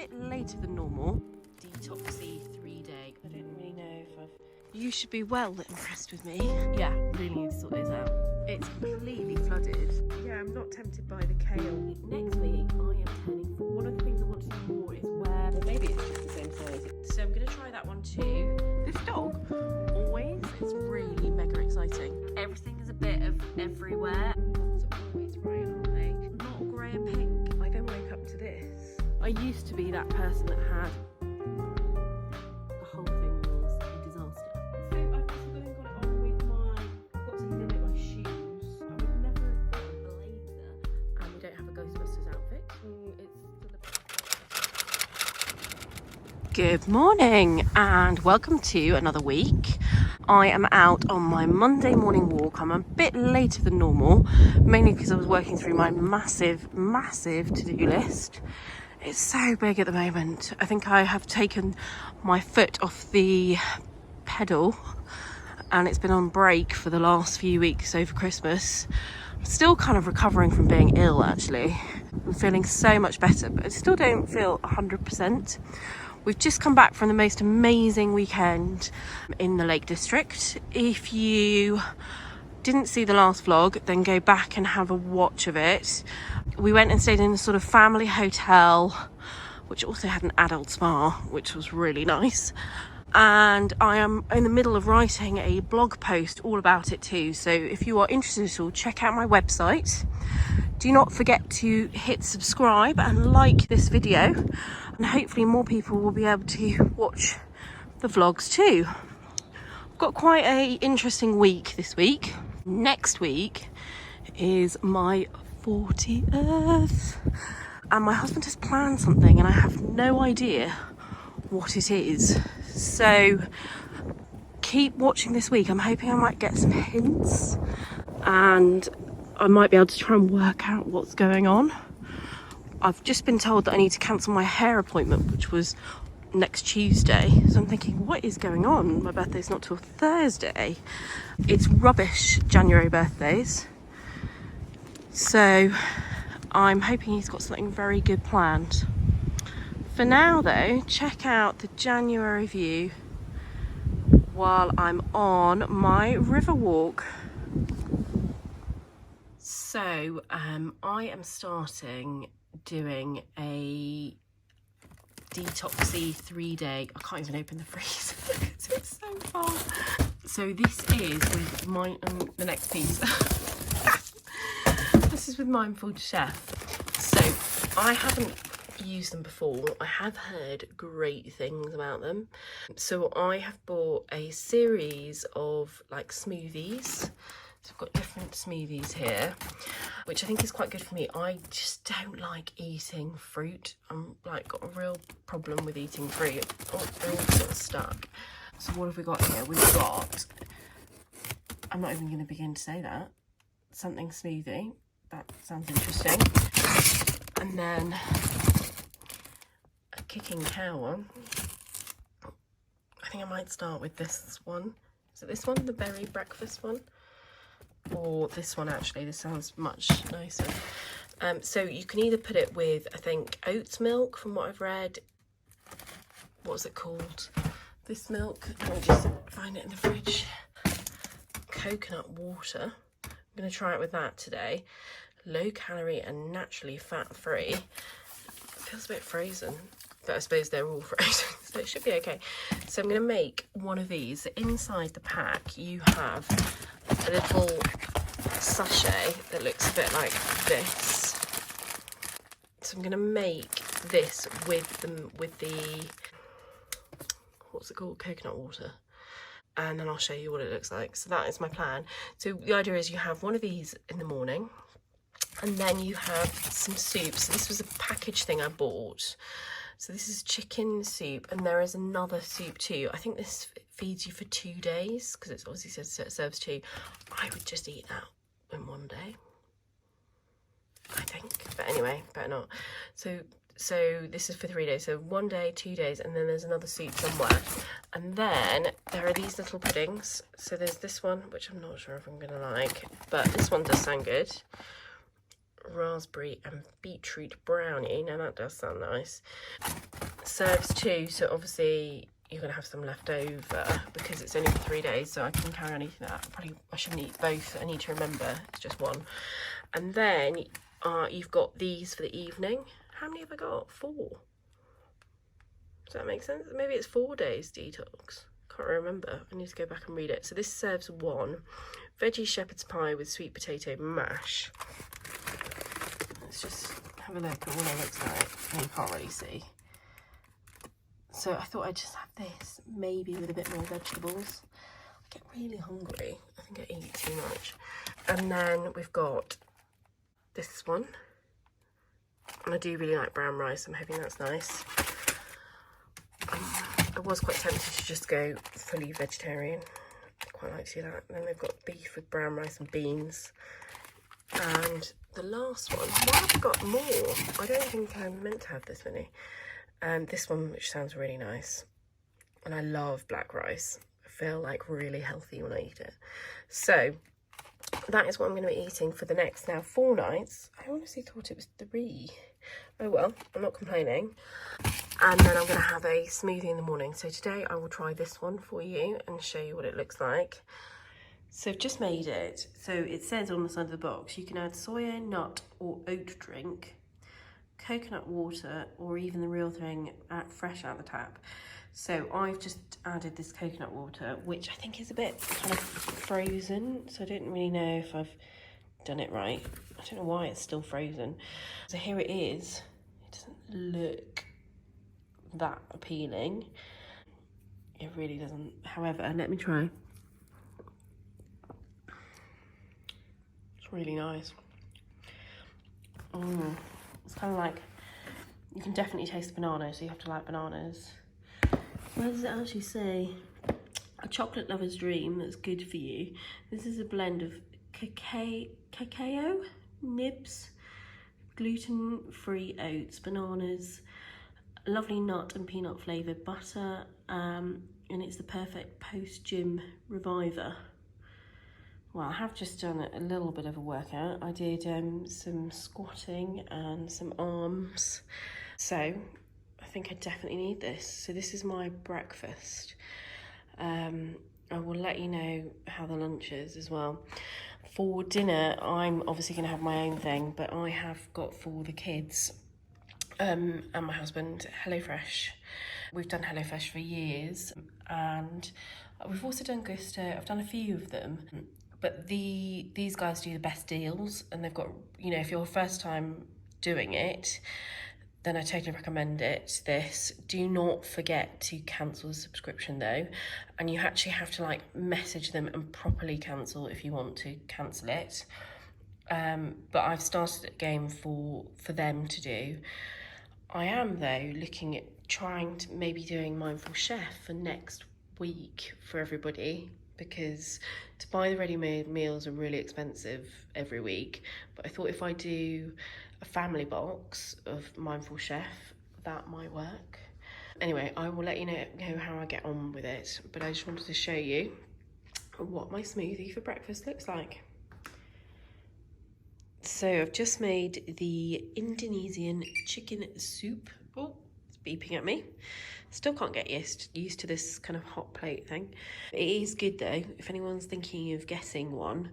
bit later than normal. Detoxy 3-day. I don't really know if I've... You should be well impressed with me. Yeah, really need to sort this out. It's completely flooded. Yeah, I'm not tempted by the kale. Next week, I am turning 4. One of the things I want to do more is wear... Well, maybe it's just the same size. So I'm going to try that one too. This dog, always, it's really mega exciting. Everything is a bit of everywhere. Dogs are always right, aren't they? Not grey and pink. I then woke up to this. I used to be that person that had... the whole thing was a disaster. So I've also got it on with my... I've got to limit my shoes. I would never have bought a blazer. And we don't have a Ghostbusters outfit. Good morning and welcome to another week. I am out on my Monday morning walk. I'm a bit later than normal, mainly because I was working through my massive to-do list. It's so big at the moment. I think I have taken my foot off the pedal and it's been on break for the last few weeks over Christmas. I'm still kind of recovering from being ill actually. I'm feeling so much better, but I still don't feel 100%. We've just come back from the most amazing weekend in the Lake District. If you didn't see the last vlog, then go back and have a watch of it. We went and stayed in a sort of family hotel, which also had an adult spa, which was really nice. And I am in the middle of writing a blog post all about it too. So if you are interested at all, check out my website. Do not forget to hit subscribe and like this video. And hopefully more people will be able to watch the vlogs too. I've got quite an interesting week this week. Next week is my 40th. And my husband has planned something and I have no idea what it is. So keep watching this week. I'm hoping I might get some hints and I might be able to try and work out what's going on. I've just been told that I need to cancel my hair appointment, which was next Tuesday. So I'm thinking, what is going on? My birthday's not till Thursday. It's rubbish January birthdays. So I'm hoping he's got something very good planned. For now though, check out the January view while I'm on my river walk. So I am starting doing a detoxy 3-day. I can't even open the freezer because it's so full. So this is with my the next piece. This is with Mindful Chef. So I haven't used them before. I have heard great things about them. So I have bought a series of like smoothies. So I've got different smoothies here, which I think is quite good for me. I just don't like eating fruit. I'm like got a real problem with eating fruit. Oh, they're all sort of stuck. So what have we got here? We've got, I'm not even going to begin to say that. Something smoothie. That sounds interesting. And then a kicking cow one. I think I might start with this one. Is it this one? The berry breakfast one? Or this one actually, this sounds much nicer. So you can either put it with, I think, oat milk from what I've read. What's it called? This milk. Let me just find it in the fridge. Coconut water. I'm going to try it with that today. Low calorie and naturally fat free. It feels a bit frozen, but I suppose they're all frozen, so it should be okay. So I'm going to make one of these. Inside the pack you have a little sachet that looks a bit like this. So I'm going to make this with the what's it called, coconut water, and then I'll show you what it looks like. So that is my plan. So the idea is you have one of these in the morning and then you have some soup. So this was a package thing I bought. So this is chicken soup, and there is another soup too. I think this feeds you for 2 days because it's obviously says it serves 2. I would just eat that in one day, I think. But anyway, better not. So this is for 3 days. So 1 day, 2 days, and then there's another soup somewhere. And then there are these little puddings. So there's this one, which I'm not sure if I'm going to like, but this one does sound good. raspberry and beetroot brownie. Now that does sound nice. Serves 2, so obviously you're going to have some left over because it's only for 3 days, so I can carry on eating that. I shouldn't eat both. I need to remember it's just one. And then you've got these for the evening. How many have I got? 4. Does that make sense? Maybe it's 4 days detox. Can't remember. I need to go back and read it. So this serves 1 veggie shepherd's pie with sweet potato mash. Let's just have a look at what it looks like. Oh, you can't really see. So I thought I'd just have this, maybe with a bit more vegetables. I get really hungry. I think I eat too much. And then we've got this one. And I do really like brown rice. I'm hoping that's nice. I was quite tempted to just go fully vegetarian. I quite like to do that. And then they've got beef with brown rice and beans. And the last one, why have I got more? I don't think I'm meant to have this many. This one, which sounds really nice. And I love black rice. I feel like really healthy when I eat it. So that is what I'm going to be eating for the next now 4 nights. I honestly thought it was 3. Oh well, I'm not complaining. And then I'm going to have a smoothie in the morning. So today I will try this one for you and show you what it looks like. So I've just made it. So it says on the side of the box, you can add soya, nut or oat drink, coconut water, or even the real thing fresh out the tap. So I've just added this coconut water, which I think is a bit kind of frozen. So I don't really know if I've done it right. I don't know why it's still frozen. So here it is. It doesn't look that appealing. It really doesn't. However, let me try. It's really nice. It's kind of like, you can definitely taste the banana, so you have to like bananas. Where does it actually say? A chocolate lover's dream that's good for you. This is a blend of cacao nibs, gluten-free oats, bananas, lovely nut and peanut flavoured butter, and it's the perfect post-gym reviver. Well, I have just done a little bit of a workout. I did some squatting and some arms. So I think I definitely need this. So this is my breakfast. I will let you know how the lunch is as well. For dinner, I'm obviously going to have my own thing, but I have got for the kids and my husband HelloFresh. We've done HelloFresh for years, and we've also done Gusto. I've done a few of them. But these guys do the best deals, and they've got, you know, if you're first time doing it, then I totally recommend it. This, do not forget to cancel the subscription though, and you actually have to like message them and properly cancel if you want to cancel it. But I've started a game for them to do. I am though looking at trying to maybe doing Mindful Chef for next week for everybody, because to buy the ready-made meals are really expensive every week. But I thought if I do a family box of Mindful Chef, that might work. Anyway, I will let you know how I get on with it, but I just wanted to show you what my smoothie for breakfast looks like. So I've just made the Indonesian chicken soup. Oh, it's beeping at me. Still can't get used to this kind of hot plate thing. It is good though, if anyone's thinking of getting one.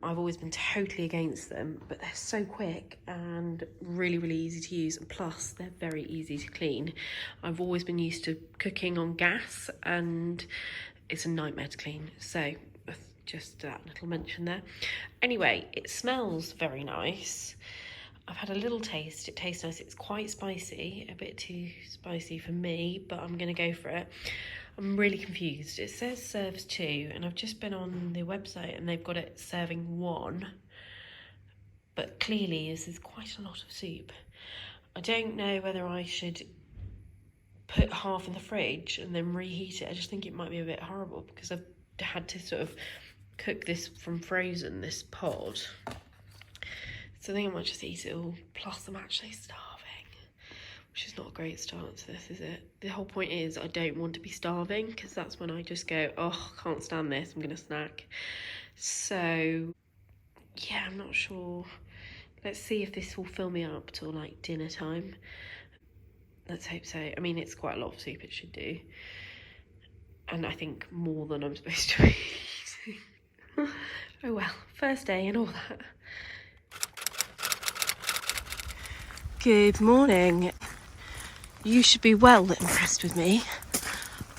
I've always been totally against them, but they're so quick and really, really easy to use. And plus, they're very easy to clean. I've always been used to cooking on gas and it's a nightmare to clean. So just that little mention there. Anyway, it smells very nice. I've had a little taste. It tastes nice. It's quite spicy, a bit too spicy for me, but I'm going to go for it. I'm really confused. It says serves 2, and I've just been on the website and they've got it serving 1. But clearly this is quite a lot of soup. I don't know whether I should put half in the fridge and then reheat it. I just think it might be a bit horrible because I've had to sort of cook this from frozen, this pod. So I think I might just eat it all. Plus I'm actually starving, which is not a great start to this, is it? The whole point is I don't want to be starving, because that's when I just go, oh, I can't stand this, I'm gonna snack. So yeah, I'm not sure. Let's see if this will fill me up till like dinner time. Let's hope so. I mean, it's quite a lot of soup, it should do. And I think more than I'm supposed to be eating. Oh well, first day and all that. Good morning. You should be well impressed with me.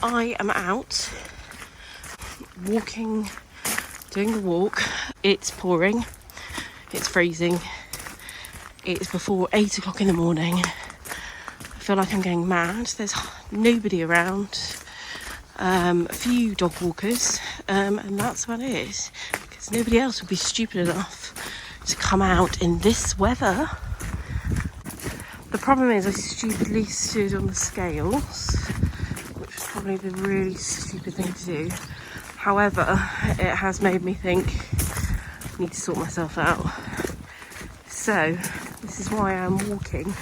I am out walking, doing the walk. It's pouring, it's freezing. It's before 8 o'clock in the morning. I feel like I'm going mad. There's nobody around. A few dog walkers, and that's about it. Because nobody else would be stupid enough to come out in this weather. The problem is I stupidly stood on the scales, which was probably the really stupid thing to do. However, it has made me think I need to sort myself out. So, this is why I'm walking.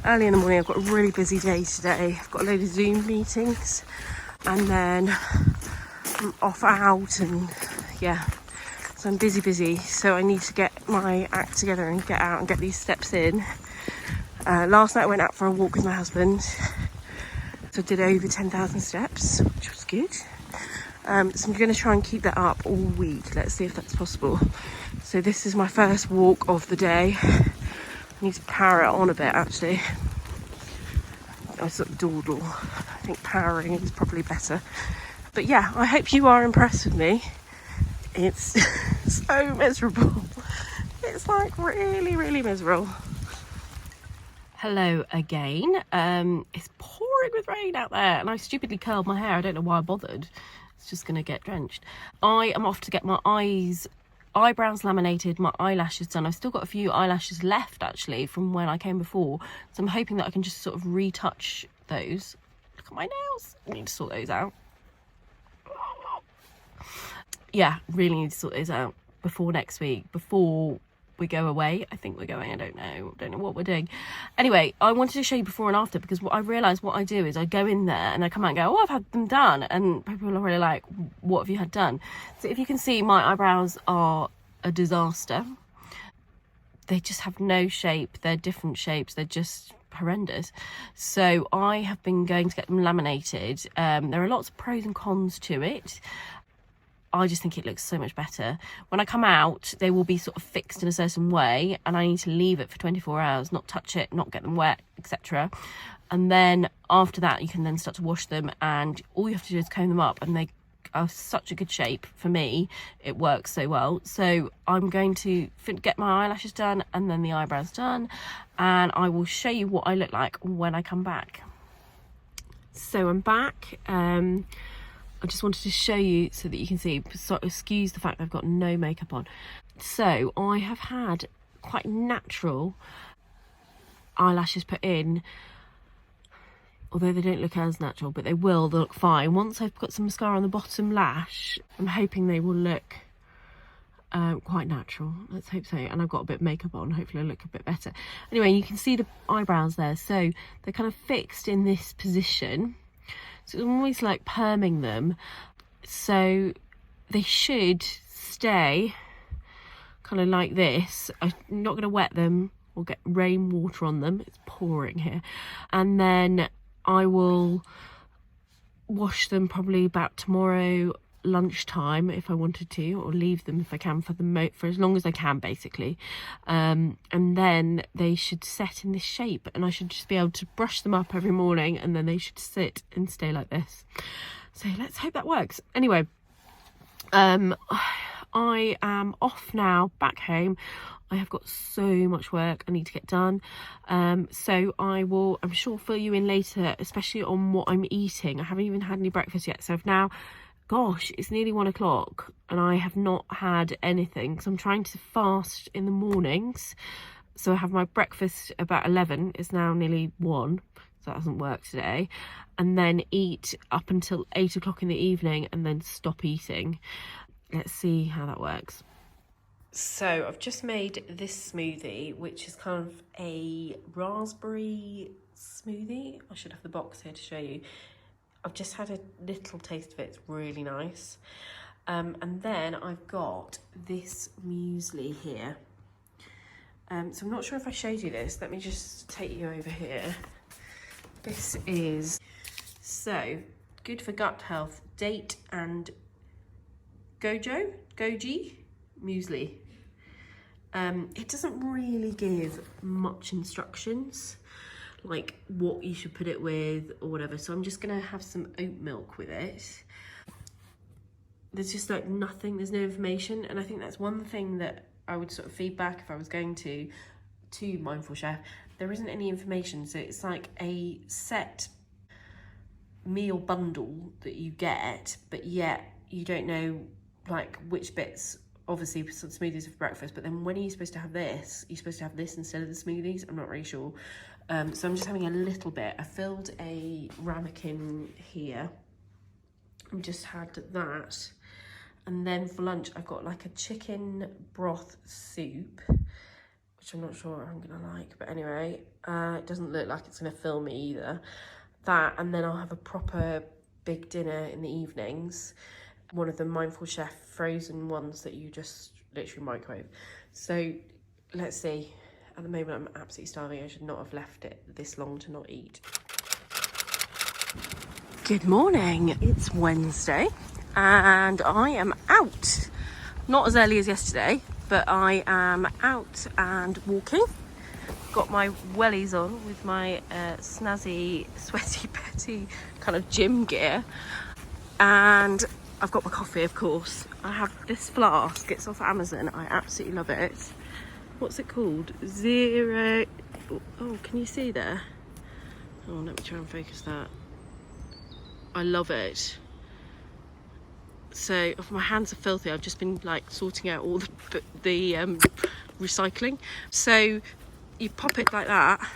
Early in the morning, I've got a really busy day today. I've got a load of Zoom meetings, and then I'm off out, and yeah, so I'm busy. So I need to get my act together and get out and get these steps in. Last night I went out for a walk with my husband, so I did over 10,000 steps, which was good. So I'm going to try and keep that up all week. Let's see if that's possible. So this is my first walk of the day. I need to power it on a bit, actually. I sort of dawdle. I think powering is probably better. But yeah, I hope you are impressed with me. It's so miserable. It's like really miserable. Hello again. It's pouring with rain out there, and I stupidly curled my hair. I don't know why I bothered. It's just going to get drenched. I am off to get my eyebrows laminated, my eyelashes done. I've still got a few eyelashes left actually from when I came before, so I'm hoping that I can just sort of retouch those. Look at my nails. I need to sort those out. Yeah, really need to sort those out before next week, before we go away. I think we're going, I don't know what we're doing. Anyway, I wanted to show you before and after, because what I realised what I do is I go in there and I come out and go, oh, I've had them done, and people are really like, what have you had done? So if you can see, my eyebrows are a disaster. They just have no shape. They're different shapes. They're just horrendous. So I have been going to get them laminated. There are lots of pros and cons to it. I just think it looks so much better. When I come out, they will be sort of fixed in a certain way, and I need to leave it for 24 hours, not touch it, not get them wet, etc. And then after that, you can then start to wash them, and all you have to do is comb them up, and they are such a good shape. For me, it works so well. So I'm going to get my eyelashes done and then the eyebrows done, and I will show you what I look like when I come back. So I'm back. I just wanted to show you so that you can see, so excuse the fact I've got no makeup on. So I have had quite natural eyelashes put in, although they don't look as natural, but they'll look fine. Once I've got some mascara on the bottom lash, I'm hoping they will look quite natural. Let's hope so. And I've got a bit of makeup on, hopefully I'll look a bit better. Anyway, you can see the eyebrows there, so they're kind of fixed in this position. So I'm always like perming them, so they should stay kind of like this. I'm not going to wet them or get rainwater on them. It's pouring here. And then I will wash them probably about tomorrow lunchtime if I wanted to, or leave them if I can for as long as I can, basically. And then they should set in this shape, and I should just be able to brush them up every morning, and then they should sit and stay like this. So let's hope that works. Anyway, I am off now, back home. I have got so much work I need to get done. So I will, I'm sure, fill you in later, especially on what I'm eating. I haven't even had any breakfast yet, so I've now, gosh, it's nearly 1 o'clock and I have not had anything, because I'm trying to fast in the mornings. So I have my breakfast about 11. It's now nearly 1, so that hasn't worked today. And then eat up until 8 o'clock in the evening, and then stop eating. Let's see how that works. So I've just made this smoothie, which is kind of a raspberry smoothie. I should have the box here to show you. I've just had a little taste of it. It's really nice. And then I've got this muesli here. So I'm not sure if I showed you this. Let me just take you over here. This is, so, good for gut health, date and goji muesli. It doesn't really give much instructions, like what you should put it with or whatever. So I'm just gonna have some oat milk with it. There's just like nothing, there's no information. And I think that's one thing that I would sort of feedback if I was going to Mindful Chef. There isn't any information. So it's like a set meal bundle that you get, but yet you don't know like which bits. Obviously some smoothies for breakfast, but then when are you supposed to have this? You're supposed to have this instead of the smoothies? I'm not really sure. So I'm just having a little bit. I filled a ramekin here and just had that. And then for lunch, I've got like a chicken broth soup, which I'm not sure I'm gonna like, but anyway, it doesn't look like it's gonna fill me either. That, and then I'll have a proper big dinner in the evenings. One of the Mindful Chef frozen ones that you just literally microwave. So let's see. At the moment, I'm absolutely starving. I should not have left it this long to not eat. Good morning. It's Wednesday and I am out. Not as early as yesterday, but I am out and walking. Got my wellies on with my snazzy, sweaty Betty kind of gym gear. And I've got my coffee, of course. I have this flask. It's off Amazon. I absolutely love it. What's it called? Zero. Oh, can you see there? Oh, let me try and focus that. I love it. So, my hands are filthy. I've just been like sorting out all the recycling. So, you pop it like that,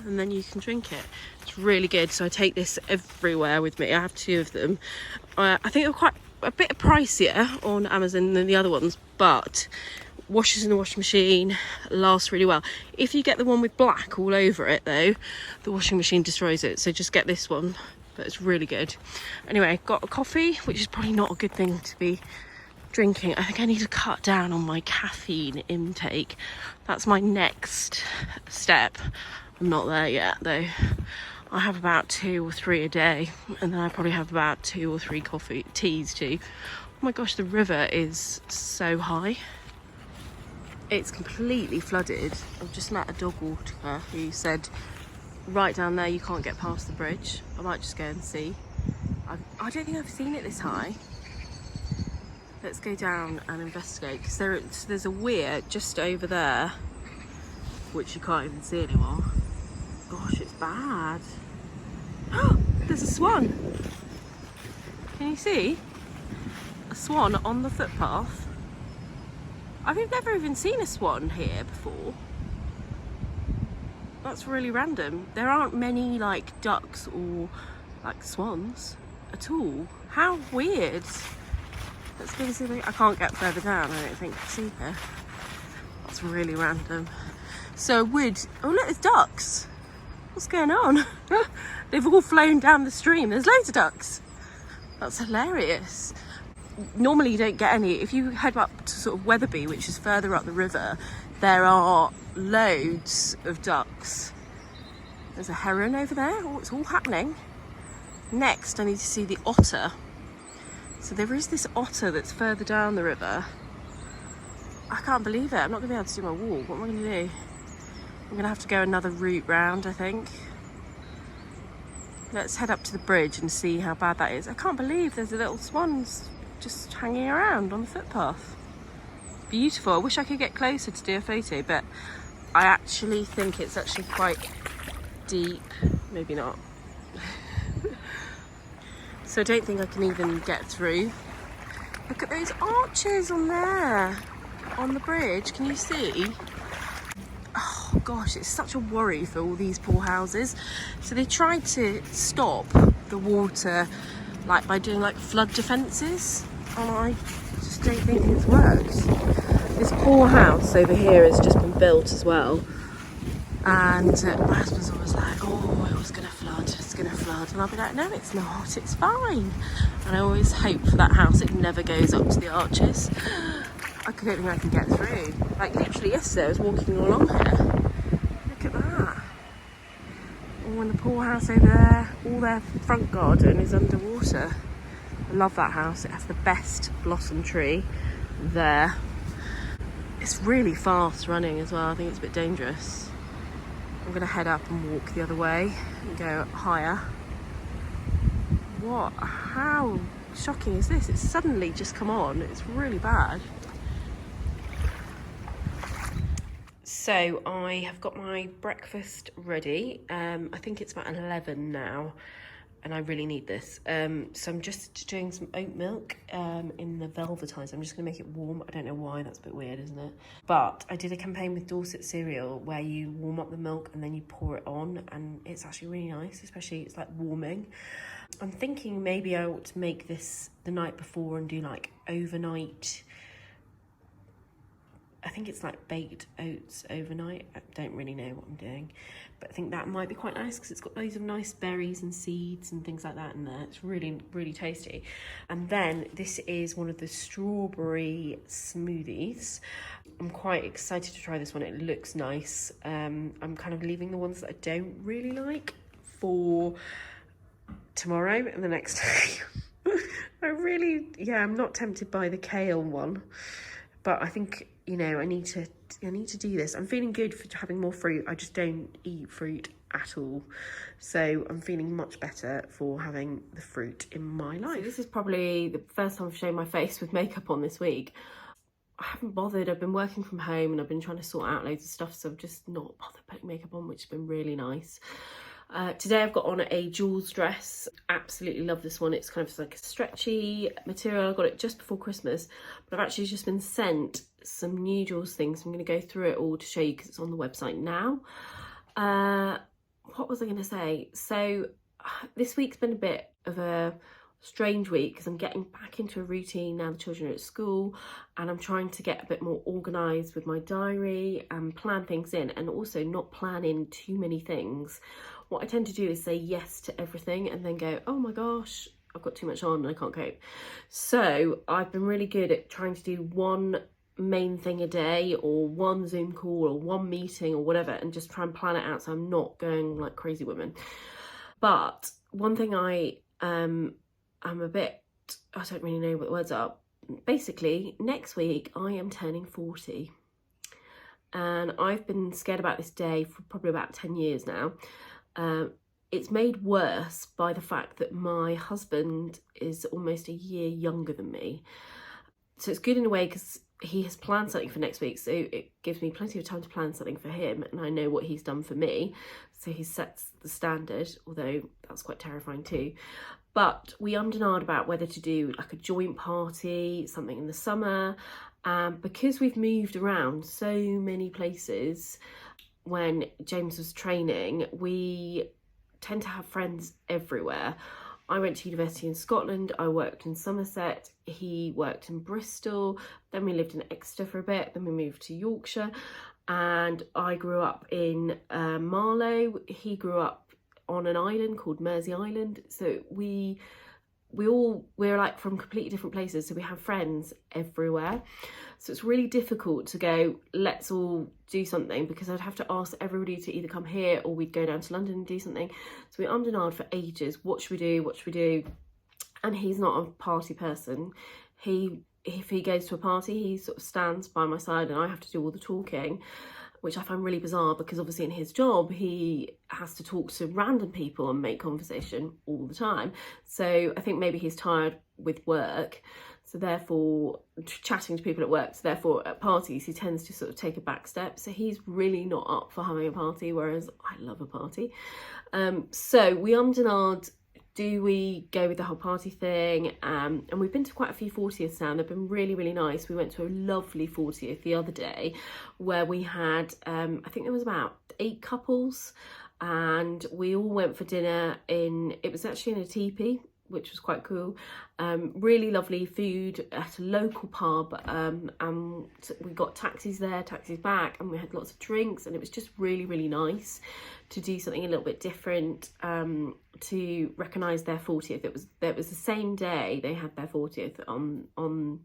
and then you can drink it. It's really good. So I take this everywhere with me. I have 2 of them. I think they're quite a bit pricier on Amazon than the other ones, but washes in the washing machine, lasts really well. If you get the one with black all over it though, the washing machine destroys it. So just get this one, but it's really good. Anyway, got a coffee, which is probably not a good thing to be drinking. I think I need to cut down on my caffeine intake. That's my next step. I'm not there yet though. I have about 2 or 3 a day, and then I probably have about 2 or 3 teas too. Oh my gosh, the river is so high. It's completely flooded. I've just met a dog walker who said right down there you can't get past the bridge. I might just go and see. I don't think I've seen it this high. Let's go down and investigate, because there's a weir just over there which you can't even see anymore. Gosh, it's bad. There's a swan. Can you see? A swan on the footpath. I've never even seen a swan here before. That's really random. There aren't many like ducks or like swans at all. How weird. Let's go and see if I can't get further down, I don't think, to see her. That's really random. So oh look, there's ducks. What's going on? They've all flown down the stream. There's loads of ducks. That's hilarious. Normally you don't get any. If you head up to sort of Wetherby, which is further up the river, there are loads of ducks. There's a heron over there. Oh, it's all happening. Next, I need to see the otter. So there is this otter that's further down the river. I can't believe it. I'm not going to be able to do my walk. What am I going to do? I'm going to have to go another route round, I think. Let's head up to the bridge and see how bad that is. I can't believe there's a little swans just hanging around on the footpath. Beautiful. I wish I could get closer to do a photo, but I actually think it's actually quite deep. Maybe not. So I don't think I can even get through. Look at those arches on there, on the bridge. Can you see? Oh gosh, it's such a worry for all these poor houses. So they tried to stop the water like by doing like flood defences, and I just don't think it's worked. This poor house over here has just been built as well, and my husband's always like, oh, it was gonna flood, it's gonna flood, and I'll be like, no, it's not, it's fine. And I always hope for that house it never goes up to the arches. I don't think I can get through. Like literally yesterday I was walking along here. Look at that. Oh, and the pool house over there, all their front garden is underwater. I love that house. It has the best blossom tree there. It's really fast running as well. I think it's a bit dangerous. I'm gonna head up and walk the other way and go higher. What? How shocking is this? It's suddenly just come on. It's really bad. So I have got my breakfast ready. I think it's about 11 now, and I really need this. So I'm just doing some oat milk in the velvetizer. I'm just going to make it warm. I don't know why, that's a bit weird, isn't it? But I did a campaign with Dorset cereal where you warm up the milk and then you pour it on, and it's actually really nice, especially it's like warming. I'm thinking maybe I ought to make this the night before and do like overnight. I think it's like baked oats overnight. I don't really know what I'm doing, but I think that might be quite nice because it's got loads of nice berries and seeds and things like that in there. It's really, really tasty. And then this is one of the strawberry smoothies. I'm quite excited to try this one. It looks nice. I'm kind of leaving the ones that I don't really like for tomorrow and the next day. I'm not tempted by the kale one, but I think, you know, I need to do this. I'm feeling good for having more fruit. I just don't eat fruit at all. So I'm feeling much better for having the fruit in my life. So this is probably the first time I've shown my face with makeup on this week. I haven't bothered. I've been working from home and I've been trying to sort out loads of stuff, so I've just not bothered putting makeup on, which has been really nice. Today I've got on a Joul's dress. Absolutely love this one. It's kind of like a stretchy material. I got it just before Christmas, but I've actually just been sent some new Joul's things. I'm going to go through it all to show you because it's on the website now. What was I going to say? So this week's been a bit of a strange week because I'm getting back into a routine now the children are at school, and I'm trying to get a bit more organised with my diary and plan things in, and also not plan in too many things. What I tend to do is say yes to everything and then go, oh my gosh, I've got too much on and I can't cope. So I've been really good at trying to do one main thing a day, or one Zoom call, or one meeting, or whatever, and just try and plan it out so I'm not going like crazy woman. But one thing I'm a bit, I don't really know what the words are. Basically, next week I am turning 40. And I've been scared about this day for probably about 10 years now. It's made worse by the fact that my husband is almost a year younger than me. So it's good in a way because he has planned something for next week, so it gives me plenty of time to plan something for him, and I know what he's done for me, so he sets the standard, although that's quite terrifying too. But we ummed and ahed about whether to do like a joint party, something in the summer, because we've moved around so many places. When James was training, we tend to have friends everywhere. I went to university in Scotland, I worked in Somerset, he worked in Bristol, then we lived in Exeter for a bit, then we moved to Yorkshire, and I grew up in Marlow. He grew up on an island called Mersey Island, so we're like from completely different places, so we have friends everywhere. So it's really difficult to go, let's all do something, because I'd have to ask everybody to either come here or we'd go down to London and do something. So we ummed and ahed for ages. What should we do? And he's not a party person. If he goes to a party, he sort of stands by my side and I have to do all the talking, which I find really bizarre because obviously in his job, he has to talk to random people and make conversation all the time. So I think maybe he's tired with work. So therefore, chatting to people at work, so therefore at parties, he tends to sort of take a back step. So he's really not up for having a party, whereas I love a party. So we ummed and ahed, do we go with the whole party thing? And we've been to quite a few 40ths now, and they've been really, really nice. We went to a lovely 40th the other day where we had, I think there was about 8 couples, and we all went for dinner it was actually in a teepee, which was quite cool. Really lovely food at a local pub, and we got taxis there, taxis back, and we had lots of drinks, and it was just really, really nice to do something a little bit different, to recognise their 40th. It was the same day they had their 40th on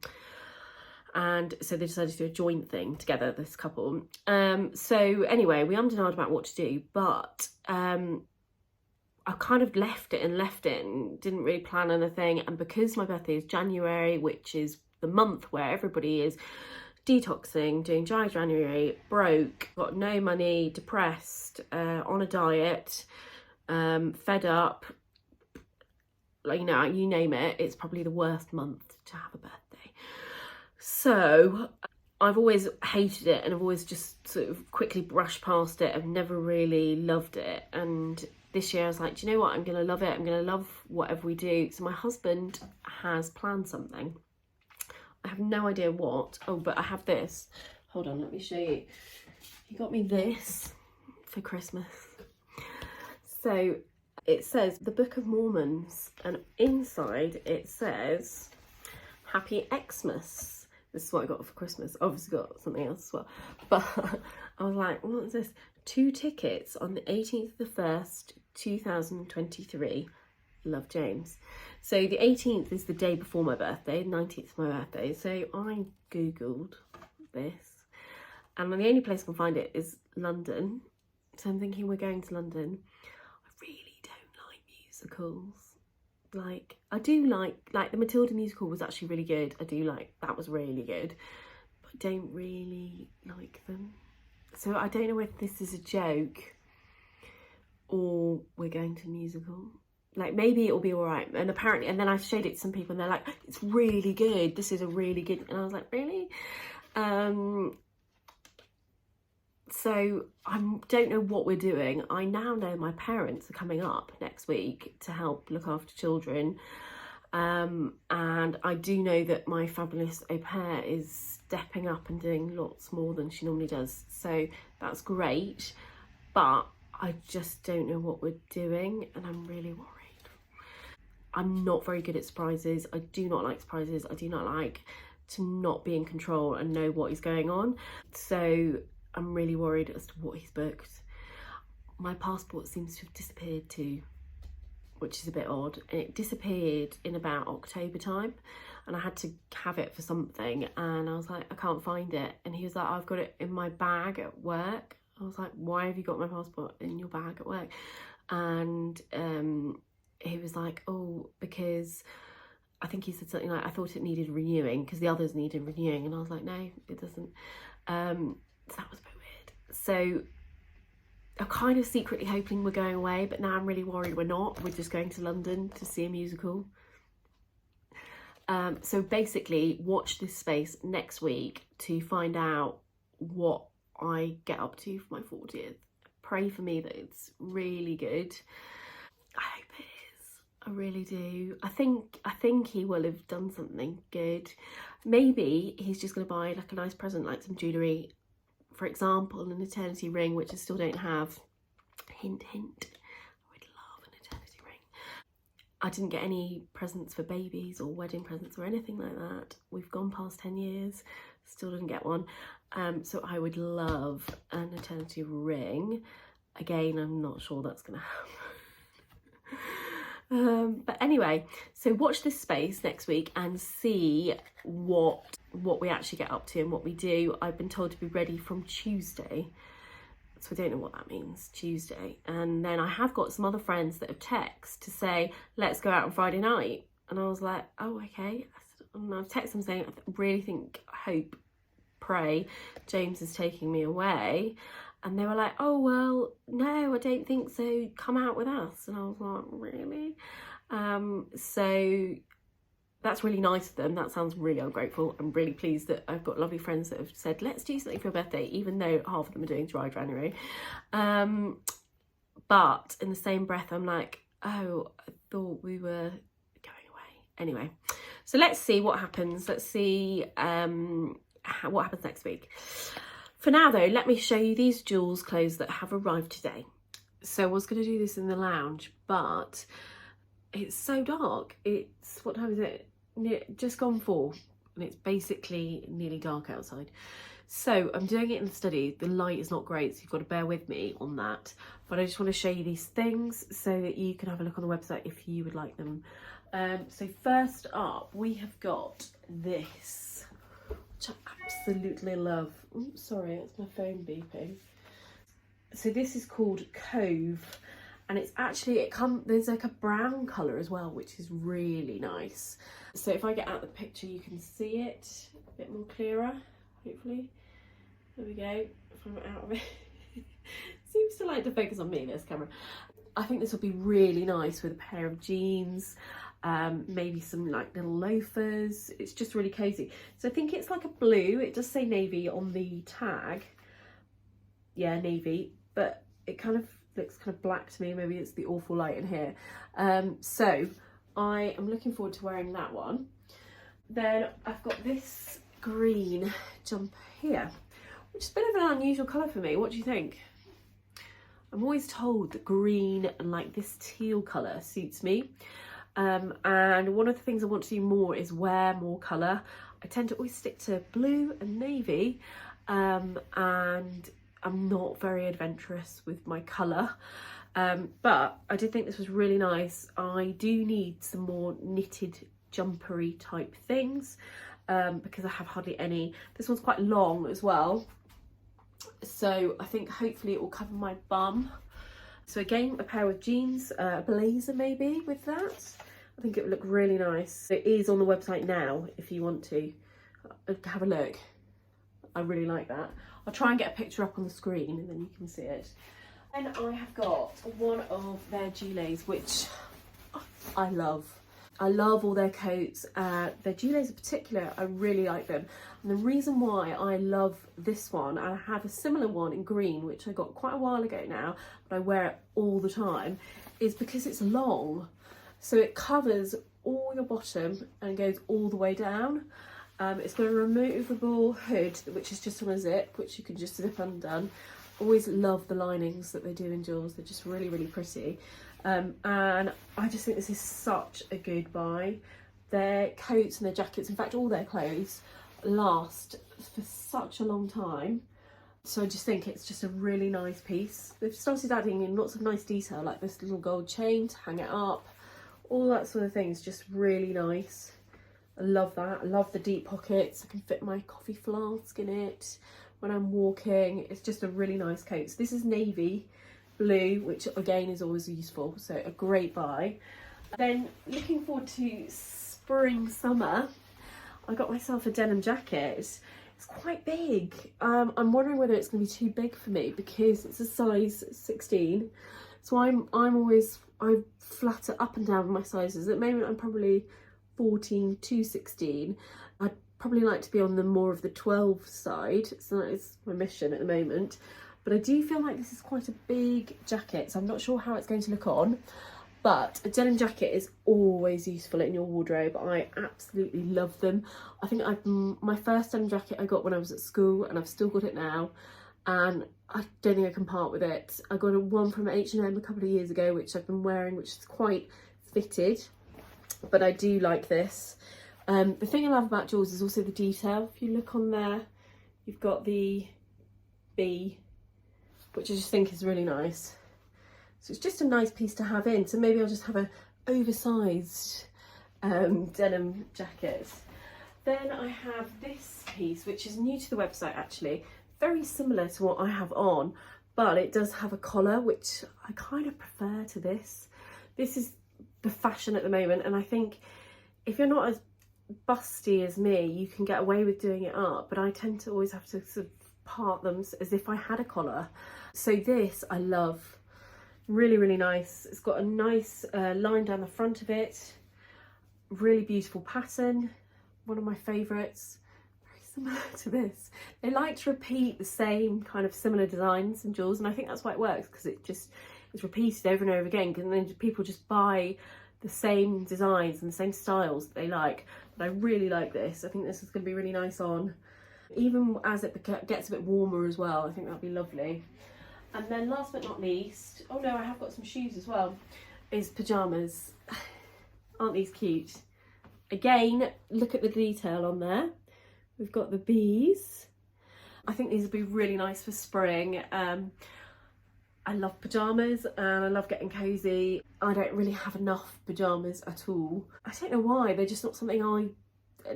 And so they decided to do a joint thing together, this couple. So anyway, we ummed and ahed about what to do, but I kind of left it and didn't really plan anything. And because my birthday is January, which is the month where everybody is detoxing, doing dry January, broke, got no money, depressed, on a diet, fed up, like, you know, you name it, it's probably the worst month to have a birthday. So I've always hated it, and I've always just sort of quickly brushed past it. I've never really loved it. And this year I was like, do you know what? I'm going to love it. I'm going to love whatever we do. So my husband has planned something. I have no idea what. Oh, but I have this. Hold on, let me show you. He got me this for Christmas. So it says the Book of Mormons, and inside it says Happy Xmas. This is what I got for Christmas. Obviously got something else as well. But I was like, what is this? 2 tickets on the 18th of the 1st, 2023. Love, James. So the 18th is the day before my birthday, 19th is my birthday. So I Googled this, and the only place I can find it is London. So I'm thinking we're going to London. I really don't like musicals. Like, I do like the Matilda musical was actually really good. That was really good, but I don't really like them. So I don't know if this is a joke or we're going to a musical. Like, maybe it'll be all right. And apparently, and then I showed it to some people and they're like, it's really good. This is a really good, and I was like, really? So I don't know what we're doing. I now know my parents are coming up next week to help look after children. And I do know that my fabulous au pair is stepping up and doing lots more than she normally does. So that's great. But I just don't know what we're doing, and I'm really worried. I'm not very good at surprises. I do not like surprises. I do not like to not be in control and know what is going on. So I'm really worried as to what he's booked. My passport seems to have disappeared too, which is a bit odd. And it disappeared in about October time, and I had to have it for something, and I was like, I can't find it. And he was like, I've got it in my bag at work. I was like, why have you got my passport in your bag at work? And he was like, oh, because I think he said something like, I thought it needed renewing because the others needed renewing. And I was like, no, it doesn't. So that was a bit weird. So I'm kind of secretly hoping we're going away, but now I'm really worried we're not. We're just going to London to see a musical. So basically, watch this space next week to find out what I get up to for my 40th. Pray for me that it's really good. I hope it is. I really do. I think he will have done something good. Maybe he's just going to buy like a nice present, like some jewellery. For example, an eternity ring, which I still don't have. Hint, hint. I would love an eternity ring. I didn't get any presents for babies or wedding presents or anything like that. We've gone past 10 years, still didn't get one. So I would love an eternity ring. Again, I'm not sure that's going to happen. But anyway, so watch this space next week and see what we actually get up to and what we do. I've been told to be ready from Tuesday, so I don't know what that means, Tuesday. And then I have got some other friends that have texted to say, let's go out on Friday night. And I was like, oh, okay. And I've texted them saying, I really think, hope, pray James is taking me away. And they were like, oh, well, no, I don't think so. Come out with us. And I was like, really? So that's really nice of them. That sounds really ungrateful. I'm really pleased that I've got lovely friends that have said, let's do something for your birthday, even though half of them are doing dry January. But in the same breath, I'm like, oh, I thought we were going away. Anyway, so let's see what happens. Let's see what happens next week. For now though, let me show you these Joul's clothes that have arrived today. So I was going to do this in the lounge, but it's so dark. It's, what time is it? Just gone 4, and it's basically nearly dark outside. So I'm doing it in the study. The light is not great, so you've got to bear with me on that. But I just want to show you these things so that you can have a look on the website if you would like them. So first up, we have got this, which I absolutely love. Oops, sorry, it's my phone beeping. So this is called Cove, and it's actually, there's like a brown colour as well, which is really nice. So if I get out the picture, you can see it a bit more clearer, hopefully. There we go, if I'm out of it. Seems to like to focus on me, this camera. I think this will be really nice with a pair of jeans, maybe some like little loafers. It's just really cozy. So I think it's like a blue. It does say navy on the tag. Yeah, navy, but it kind of looks kind of black to me. Maybe it's the awful light in here. So I am looking forward to wearing that one. Then I've got this green jumper here, which is a bit of an unusual colour for me. What do you think? I'm always told that green and like this teal colour suits me. And one of the things I want to do more is wear more colour. I tend to always stick to blue and navy, and I'm not very adventurous with my colour. But I did think this was really nice. I do need some more knitted jumpery type things, because I have hardly any. This one's quite long as well. So I think hopefully it will cover my bum. So again, a pair of jeans, a blazer maybe with that. I think it would look really nice. It is on the website now if you want to have a look. I really like that. I'll try and get a picture up on the screen and then you can see it. And I have got one of their Joules, which I love. I love all their coats. Their Joules in particular, I really like them. And the reason why I love this one, and I have a similar one in green, which I got quite a while ago now, but I wear it all the time, is because it's long. So it covers all your bottom and goes all the way down. It's got a removable hood, which is just on a zip, which you can just zip undone. Always love the linings that they do in Joules. They're just really, really pretty. And I just think this is such a good buy. Their coats and their jackets, in fact all their clothes, last for such a long time. So I just think it's just a really nice piece. They've started adding in lots of nice detail, like this little gold chain to hang it up, all that sort of thing is just really nice. I love that. I love the deep pockets. I can fit my coffee flask in it when I'm walking. It's just a really nice coat. So this is navy blue, which again is always useful, so a great buy. Then looking forward to spring summer, I got myself a denim jacket. It's quite big. I'm wondering whether it's going to be too big for me because it's a size 16, so I flatter up and down with my sizes. At the moment I'm probably 14 to 16. I'd probably like to be on the more of the 12 side, so that is my mission at the moment. But I do feel like this is quite a big jacket, so I'm not sure how it's going to look on. But a denim jacket is always useful in your wardrobe. I absolutely love them. I think my first denim jacket I got when I was at school, and I've still got it now. And I don't think I can part with it. I got one from H&M a couple of years ago, which I've been wearing, which is quite fitted. But I do like this. The thing I love about Joules is also the detail. If you look on there, you've got the bee, which I just think is really nice. So it's just a nice piece to have in. So maybe I'll just have an oversized denim jacket. Then I have this piece, which is new to the website actually. Very similar to what I have on, but it does have a collar, which I kind of prefer to this. This is the fashion at the moment, and I think if you're not as busty as me, you can get away with doing it up, but I tend to always have to sort of part them as if I had a collar. So this I love. Really, really nice. It's got a nice line down the front of it. Really beautiful pattern. One of my favourites. Very similar to this. They like to repeat the same kind of similar designs in Joules, and I think that's why it works, because it's repeated over and over again, and then people just buy the same designs and the same styles that they like. But I really like this. I think this is going to be really nice on. Even as it gets a bit warmer as well, I think that'll be lovely. And then last but not least, oh no, I have got some shoes as well, is pyjamas. Aren't these cute? Again, look at the detail on there. We've got the bees. I think these would be really nice for spring. I love pyjamas and I love getting cozy. I don't really have enough pyjamas at all. I don't know why, they're just not something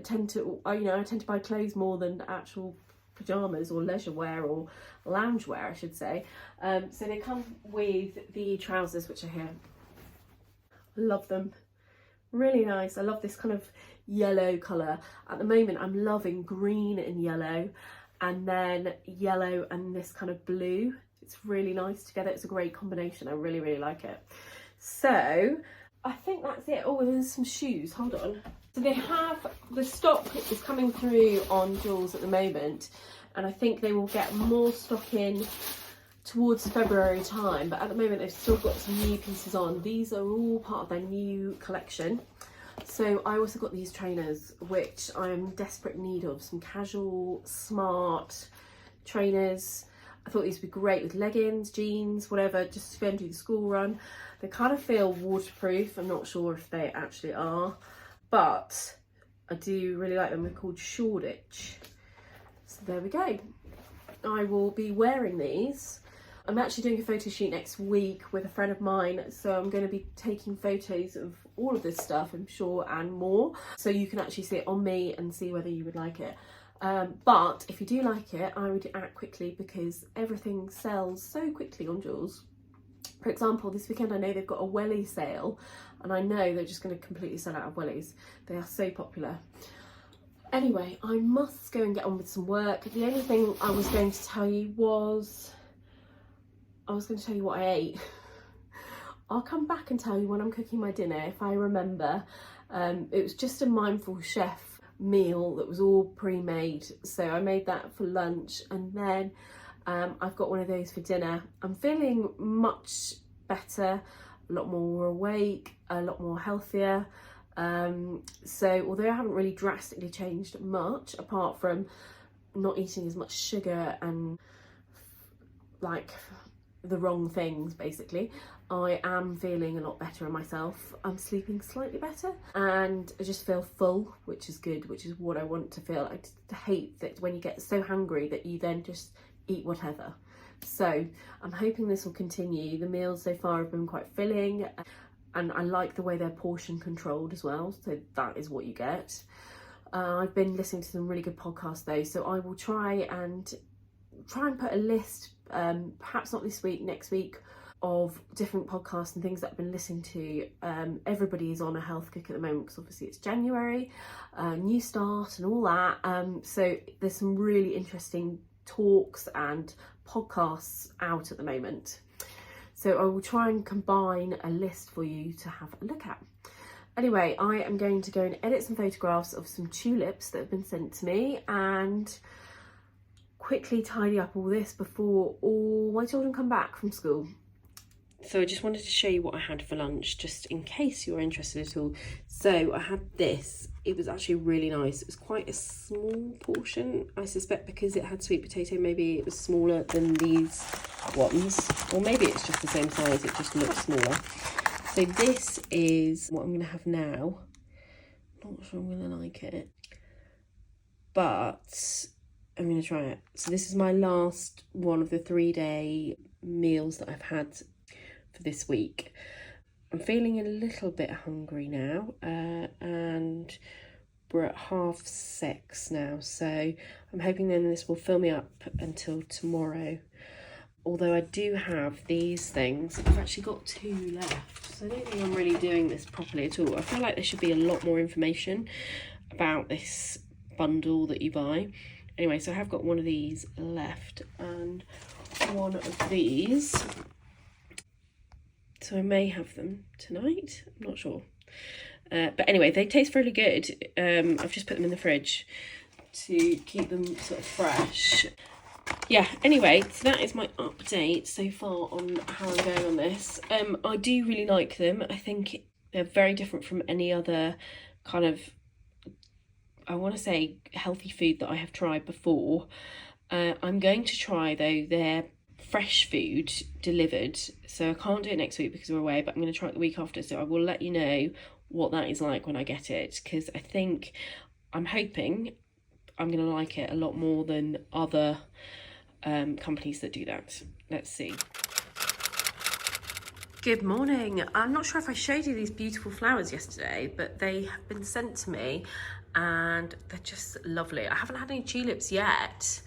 tend to, I tend to buy clothes more than actual pyjamas or leisure wear or lounge wear, I should say. So they come with the trousers, which are here. I love them. Really nice. I love this kind of yellow colour. At the moment I'm loving green and yellow, and then yellow and this kind of blue. It's really nice together. It's a great combination. I really, really like it. So I think that's it. Oh, there's some shoes. Hold on. So they have, the stock is coming through on Jouls at the moment, and I think they will get more stock in towards February time, but at the moment they've still got some new pieces on. These are all part of their new collection. So I also got these trainers, which I'm desperate need of, some casual, smart trainers. I thought these would be great with leggings, jeans, whatever, just to go and do the school run. They kind of feel waterproof. I'm not sure if they actually are, but I do really like them. They're called Shoreditch. So there we go. I will be wearing these. I'm actually doing a photo shoot next week with a friend of mine, so I'm going to be taking photos of all of this stuff, I'm sure, and more, so you can actually see it on me and see whether you would like it. But if you do like it, I would act quickly, because everything sells so quickly on Jouls. For example, this weekend I know they've got a welly sale, and I know they're just going to completely sell out of wellies. They are so popular. Anyway, I must go and get on with some work. The only thing I was going to tell you was, I was going to tell you what I ate. I'll come back and tell you when I'm cooking my dinner, if I remember. It was just a Mindful Chef meal that was all pre-made. So I made that for lunch, and then I've got one of those for dinner. I'm feeling much better, a lot more awake, a lot more healthier. So although I haven't really drastically changed much, apart from not eating as much sugar and like the wrong things, basically, I am feeling a lot better in myself. I'm sleeping slightly better, and I just feel full, which is good, which is what I want to feel. I just hate that when you get so hungry that you then just eat whatever. So I'm hoping this will continue. The meals so far have been quite filling, and I like the way they're portion controlled as well, so that is what you get. I've been listening to some really good podcasts though, so I will try and put a list, perhaps not this week, next week, of different podcasts and things that I've been listening to. Everybody is on a health kick at the moment, because obviously it's January, new start and all that. So there's some really interesting talks and podcasts out at the moment. So I will try and combine a list for you to have a look at. Anyway, I am going to go and edit some photographs of some tulips that have been sent to me, and quickly tidy up all this before all my children come back from school. So I just wanted to show you what I had for lunch, just in case you're interested at all. So I had this. It was actually really nice. It was quite a small portion. I suspect because it had sweet potato, maybe it was smaller than these ones. Or maybe it's just the same size, it just looks smaller. So this is what I'm going to have now. Not sure I'm going to like it, but I'm going to try it. So this is my last one of the 3-day meals that I've had for this week. I'm feeling a little bit hungry now, and we're at 6:30 now, so I'm hoping then this will fill me up until tomorrow. Although I do have these things. I've actually got 2 left, so I don't think I'm really doing this properly at all. I feel like there should be a lot more information about this bundle that you buy. Anyway, so I have got one of these left and one of these. So I may have them tonight, I'm not sure. But anyway, they taste really good. I've just put them in the fridge to keep them sort of fresh. Yeah, anyway, so that is my update so far on how I'm going on this. I do really like them. I think they're very different from any other kind of, I want to say, healthy food that I have tried before. I'm going to try, though, their fresh food delivered. So I can't do it next week because we're away, but I'm going to try it the week after. So I will let you know what that is like when I get it, because I think, I'm hoping I'm going to like it a lot more than other companies that do that. Let's see. Good morning. I'm not sure if I showed you these beautiful flowers yesterday, but they have been sent to me, and they're just lovely. I haven't had any tulips yet.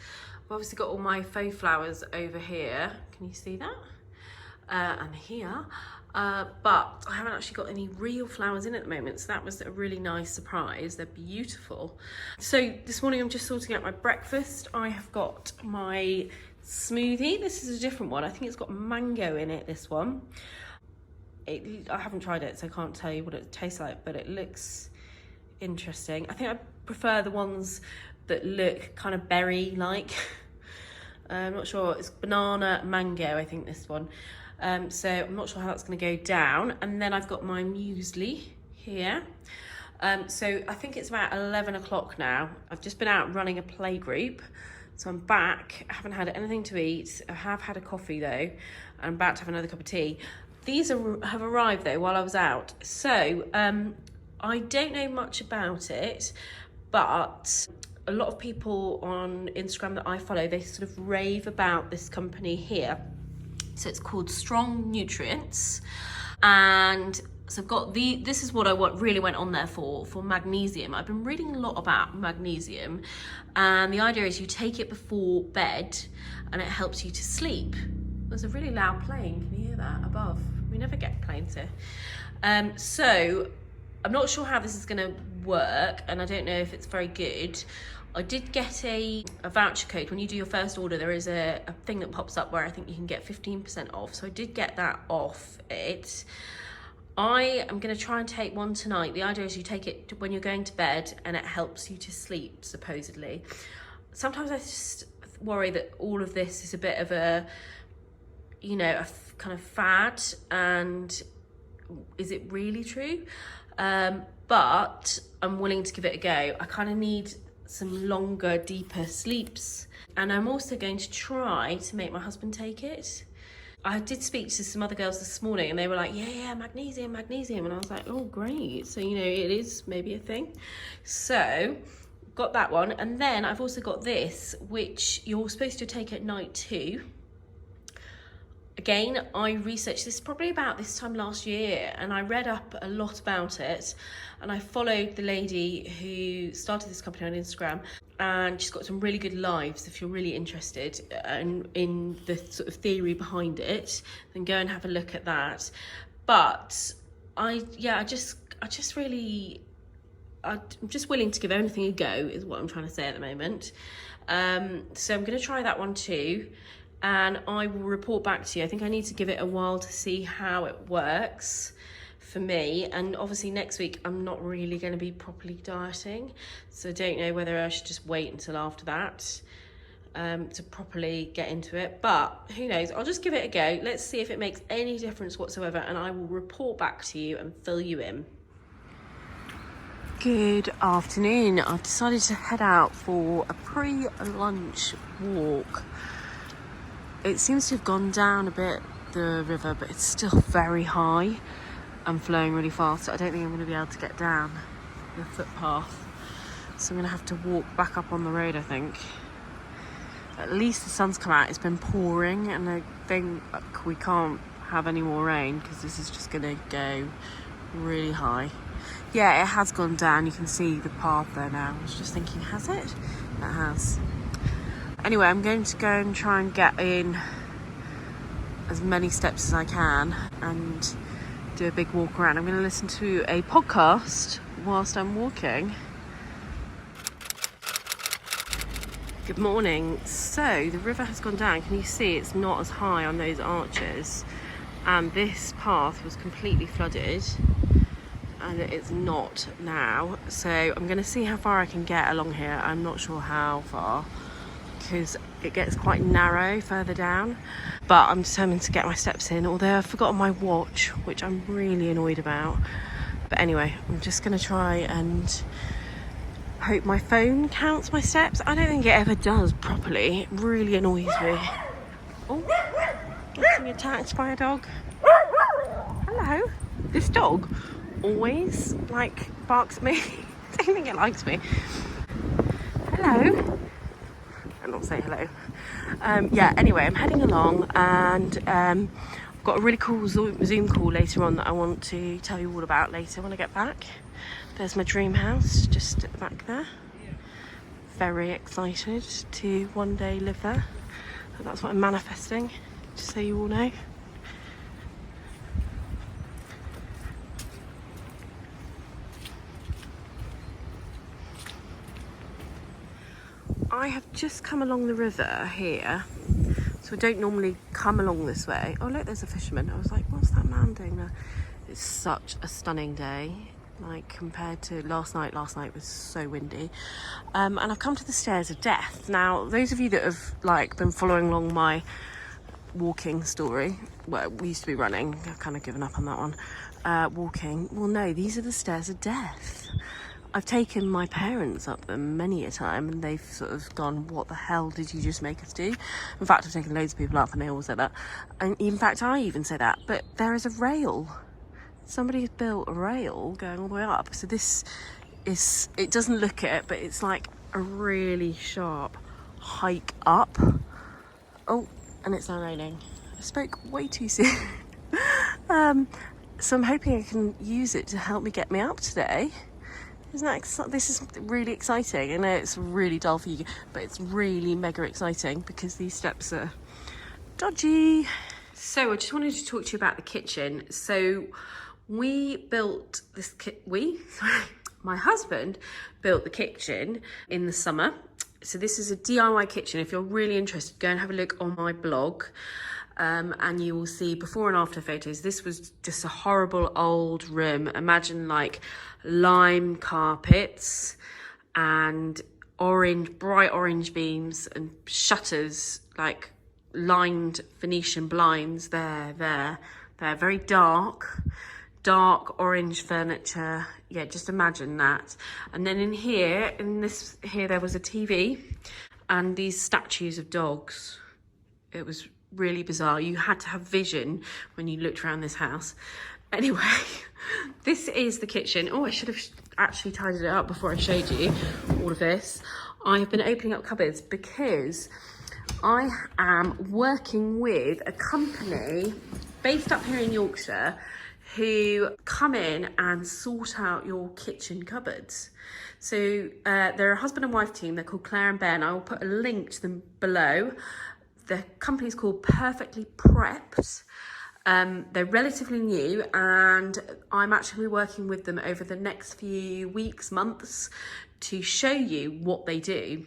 I've obviously got all my faux flowers over here. Can you see that? And here. But I haven't actually got any real flowers in at the moment, so that was a really nice surprise. They're beautiful. So this morning I'm just sorting out my breakfast. I have got my smoothie. This is a different one. I think it's got mango in it, this one. I haven't tried it, so I can't tell you what it tastes like, but it looks interesting. I think I prefer the ones that look kind of berry-like. I'm not sure. It's banana mango, I think, this one. So I'm not sure how that's going to go down. And then I've got my muesli here. So I think it's about 11 o'clock now. I've just been out running a play group. So I'm back. I haven't had anything to eat. I have had a coffee though. I'm about to have another cup of tea. These have arrived though while I was out. So I don't know much about it, but a lot of people on Instagram that I follow, they sort of rave about this company here. So it's called Strong Nutrients, and so I've got this is what I really went on there for magnesium. I've been reading a lot about magnesium, and the idea is you take it before bed and it helps you to sleep. There's a really loud plane, can you hear that above? We never get planes here. So I'm not sure how this is going to work, and I don't know if it's very good. I did get a voucher code. When you do your first order, there is a thing that pops up where I think you can get 15% off. So I did get that off it. I am going to try and take one tonight. The idea is you take it when you're going to bed and it helps you to sleep, supposedly. Sometimes I just worry that all of this is a bit of a, you know, a kind of fad, and is it really true? But I'm willing to give it a go. I kind of need some longer, deeper sleeps. And I'm also going to try to make my husband take it. I did speak to some other girls this morning and they were like, yeah, magnesium. And I was like, oh, great. So, you know, it is maybe a thing. So got that one. And then I've also got this, which you're supposed to take at night too. Again, I researched this probably about this time last year, and I read up a lot about it, and I followed the lady who started this company on Instagram, and she's got some really good lives. If you're really interested in the sort of theory behind it, then go and have a look at that. But I'm just willing to give anything a go, is what I'm trying to say at the moment. So I'm going to try that one too. And I will report back to you. I think I need to give it a while to see how it works for me. And obviously next week, I'm not really going to be properly dieting. So I don't know whether I should just wait until after that to properly get into it. But who knows? I'll just give it a go. Let's see if it makes any difference whatsoever. And I will report back to you and fill you in. Good afternoon. I've decided to head out for a pre-lunch walk. It seems to have gone down a bit, the river, but it's still very high and flowing really fast. So I don't think I'm going to be able to get down the footpath. So I'm going to have to walk back up on the road, I think. At least the sun's come out. It's been pouring, and I think we can't have any more rain because this is just going to go really high. Yeah, it has gone down. You can see the path there now. I was just thinking, has it? It has. Anyway, I'm going to go and try and get in as many steps as I can and do a big walk around. I'm going to listen to a podcast whilst I'm walking. Good morning. So the river has gone down. Can you see it's not as high on those arches? And this path was completely flooded, and it's not now. So I'm going to see how far I can get along here. I'm not sure how far, because it gets quite narrow further down, but I'm determined to get my steps in, although I've forgotten my watch, which I'm really annoyed about. But anyway, I'm just going to try and hope my phone counts my steps. I don't think it ever does properly. It really annoys me. Oh, getting attacked by a dog. Hello. This dog always barks at me. I don't think it likes me. Hello. I'll not say hello. Yeah, anyway, I'm heading along, and Got a really cool Zoom call later on that I want to tell you all about later when I get back. There's my dream house just at the back there. Very excited to one day live there. So that's what I'm manifesting, just so you all know. I have just come along the river here, so I don't normally come along this way. Oh look, there's a fisherman. I was like, what's that man doing there? It's such a stunning day, like compared to last night. Last night was so windy. And I've come to the Stairs of Death. Now, those of you that have like been following along my walking story, well, we used to be running, I've kind of given up on that one, walking, well no, these are the Stairs of Death. I've taken my parents up them many a time and they've sort of gone, what the hell did you just make us do? In fact, I've taken loads of people up and they all say that. And in fact, I even say that, but there is a rail. Somebody has built a rail going all the way up. So this is, it doesn't look it, but it's like a really sharp hike up. Oh, and it's now raining. I spoke way too soon. So I'm hoping I can use it to help me get me up today. Isn't that this is really exciting. I know it's really dull for you, but it's really mega exciting because these steps are dodgy. So I just wanted to talk to you about the kitchen. So we built this my husband built the kitchen in the summer. So this is a DIY kitchen. If you're really interested, go and have a look on my blog. And you will see before and after photos. This was just a horrible old room. Imagine like lime carpets and orange, bright orange beams and shutters, like lined Venetian blinds there. They're very dark orange furniture. Yeah, just imagine that. And then in here, there was a TV and these statues of dogs. It was really bizarre. You had to have vision when you looked around this house. Anyway, this is the kitchen. Oh, I should have actually tidied it up before I showed you all of this. I have been opening up cupboards because I am working with a company based up here in Yorkshire who come in and sort out your kitchen cupboards. So they're a husband and wife team. They're called Claire and Ben. I will put a link to them below. The company's called Perfectly Prepped. They're relatively new and I'm actually working with them over the next few weeks, months to show you what they do.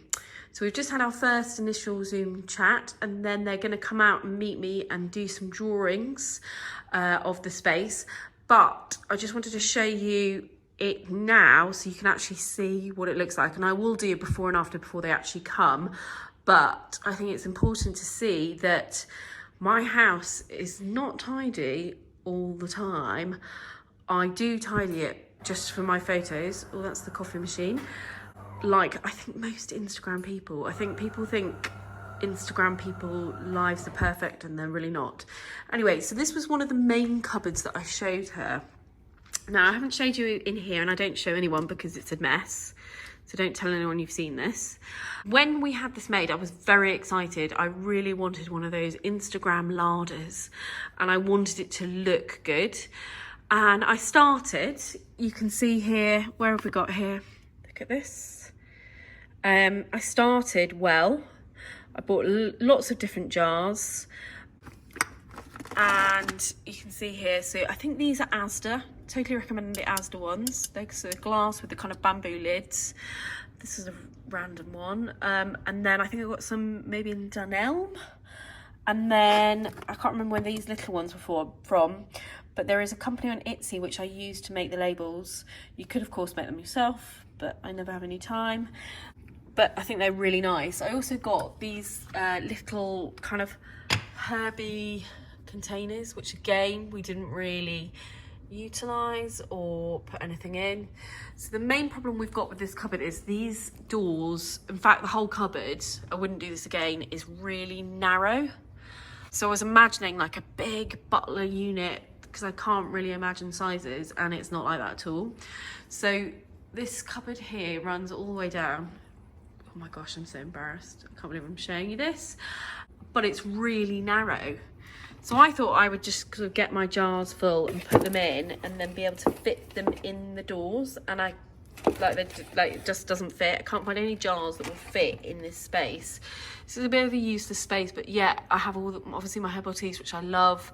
So we've just had our first initial Zoom chat and then they're going to come out and meet me and do some drawings of the space. But I just wanted to show you it now so you can actually see what it looks like. And I will do a before and after before they actually come. But I think it's important to see that my house is not tidy all the time. I do tidy it just for my photos. Oh, that's the coffee machine. Like, I think most Instagram people, I think people think Instagram people lives are perfect and they're really not. Anyway, so this was one of the main cupboards that I showed her. Now, I haven't showed you in here and I don't show anyone because it's a mess. So don't tell anyone you've seen this. When we had this made, I was very excited. I really wanted one of those Instagram larders and I wanted it to look good. And I started, you can see here, where have we got here? Look at this. I started well. I bought lots of different jars. And you can see here, so I think these are Asda. Totally recommend the Asda ones. They're sort of glass with the kind of bamboo lids. This is a random one. And then I think I got some maybe in Dunelm. And then I can't remember where these little ones were from, but there is a company on Etsy which I use to make the labels. You could of course make them yourself, but I never have any time. But I think they're really nice. I also got these little kind of herby containers, which again we didn't really utilize or put anything in. So the main problem we've got with this cupboard is these doors, in fact the whole cupboard, I wouldn't do this again, is really narrow. So I was imagining like a big butler unit because I can't really imagine sizes and it's not like that at all. So this cupboard here runs all the way down. Oh my gosh, I'm so embarrassed. I can't believe I'm showing you this, but it's really narrow. So I thought I would just sort of get my jars full and put them in and then be able to fit them in the doors. And it just doesn't fit. I can't find any jars that will fit in this space. So it's a bit of a useless space, but yeah, I have obviously my herbal teas, which I love.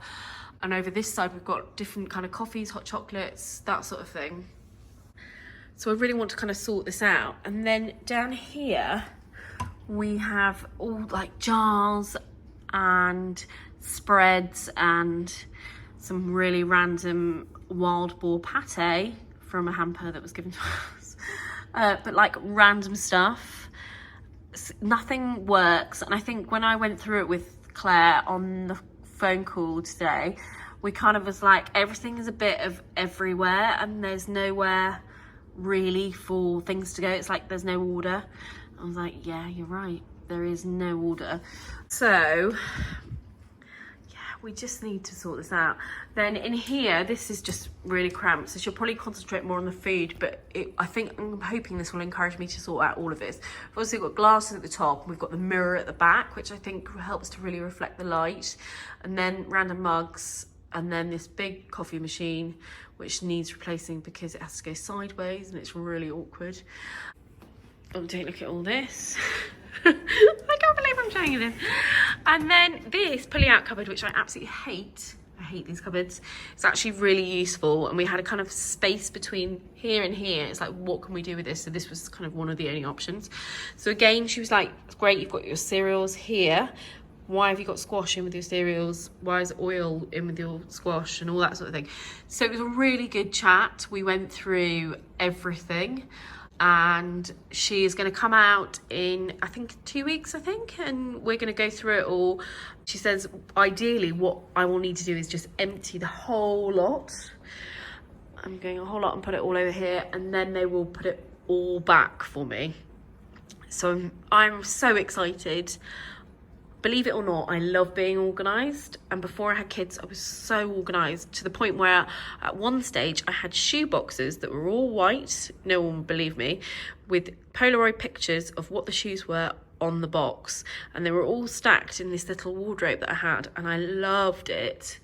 And over this side, we've got different kind of coffees, hot chocolates, that sort of thing. So I really want to kind of sort this out. And then down here, we have all like jars and spreads and some really random wild boar pate from a hamper that was given to us. But like random stuff. Nothing works. And I think when I went through it with Claire on the phone call today, we kind of was like, everything is a bit of everywhere and there's nowhere really for things to go. It's like there's no order. I was like, yeah, you're right, there is no order. So yeah, we just need to sort this out. Then in here, this is just really cramped, so she'll probably concentrate more on the food, but I'm hoping this will encourage me to sort out all of this. We've obviously got glasses at the top, we've got the mirror at the back, which I think helps to really reflect the light, and then random mugs, and then this big coffee machine, which needs replacing because it has to go sideways and it's really awkward. Oh, don't look at all this. I can't believe I'm showing you this. And then this pulling out cupboard, which I absolutely hate. I hate these cupboards. It's actually really useful. And we had a kind of space between here and here. It's like, what can we do with this? So this was kind of one of the only options. So again, she was like, it's great, you've got your cereals here. Why have you got squash in with your cereals? Why is oil in with your squash and all that sort of thing? So it was a really good chat. We went through everything, and she is going to come out in, I think, 2 weeks, and we're going to go through it all. She says, ideally, what I will need to do is just empty the whole lot. I'm going a whole lot and put it all over here, and then they will put it all back for me. So I'm so excited. Believe it or not, I love being organised, and before I had kids I was so organised to the point where at one stage I had shoe boxes that were all white, no one would believe me, with Polaroid pictures of what the shoes were on the box, and they were all stacked in this little wardrobe that I had, and I loved it.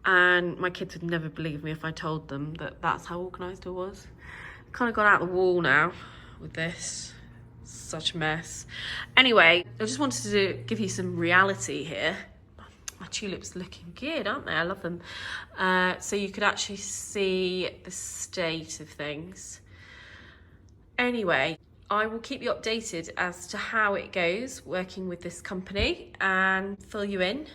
And my kids would never believe me if I told them that that's how organised I was. Kind of got out the wall now with this. Such a mess. Anyway, I just wanted to give you some reality here. My tulips looking good, aren't they? I love them. So you could actually see the state of things. Anyway, I will keep you updated as to how it goes working with this company and fill you in.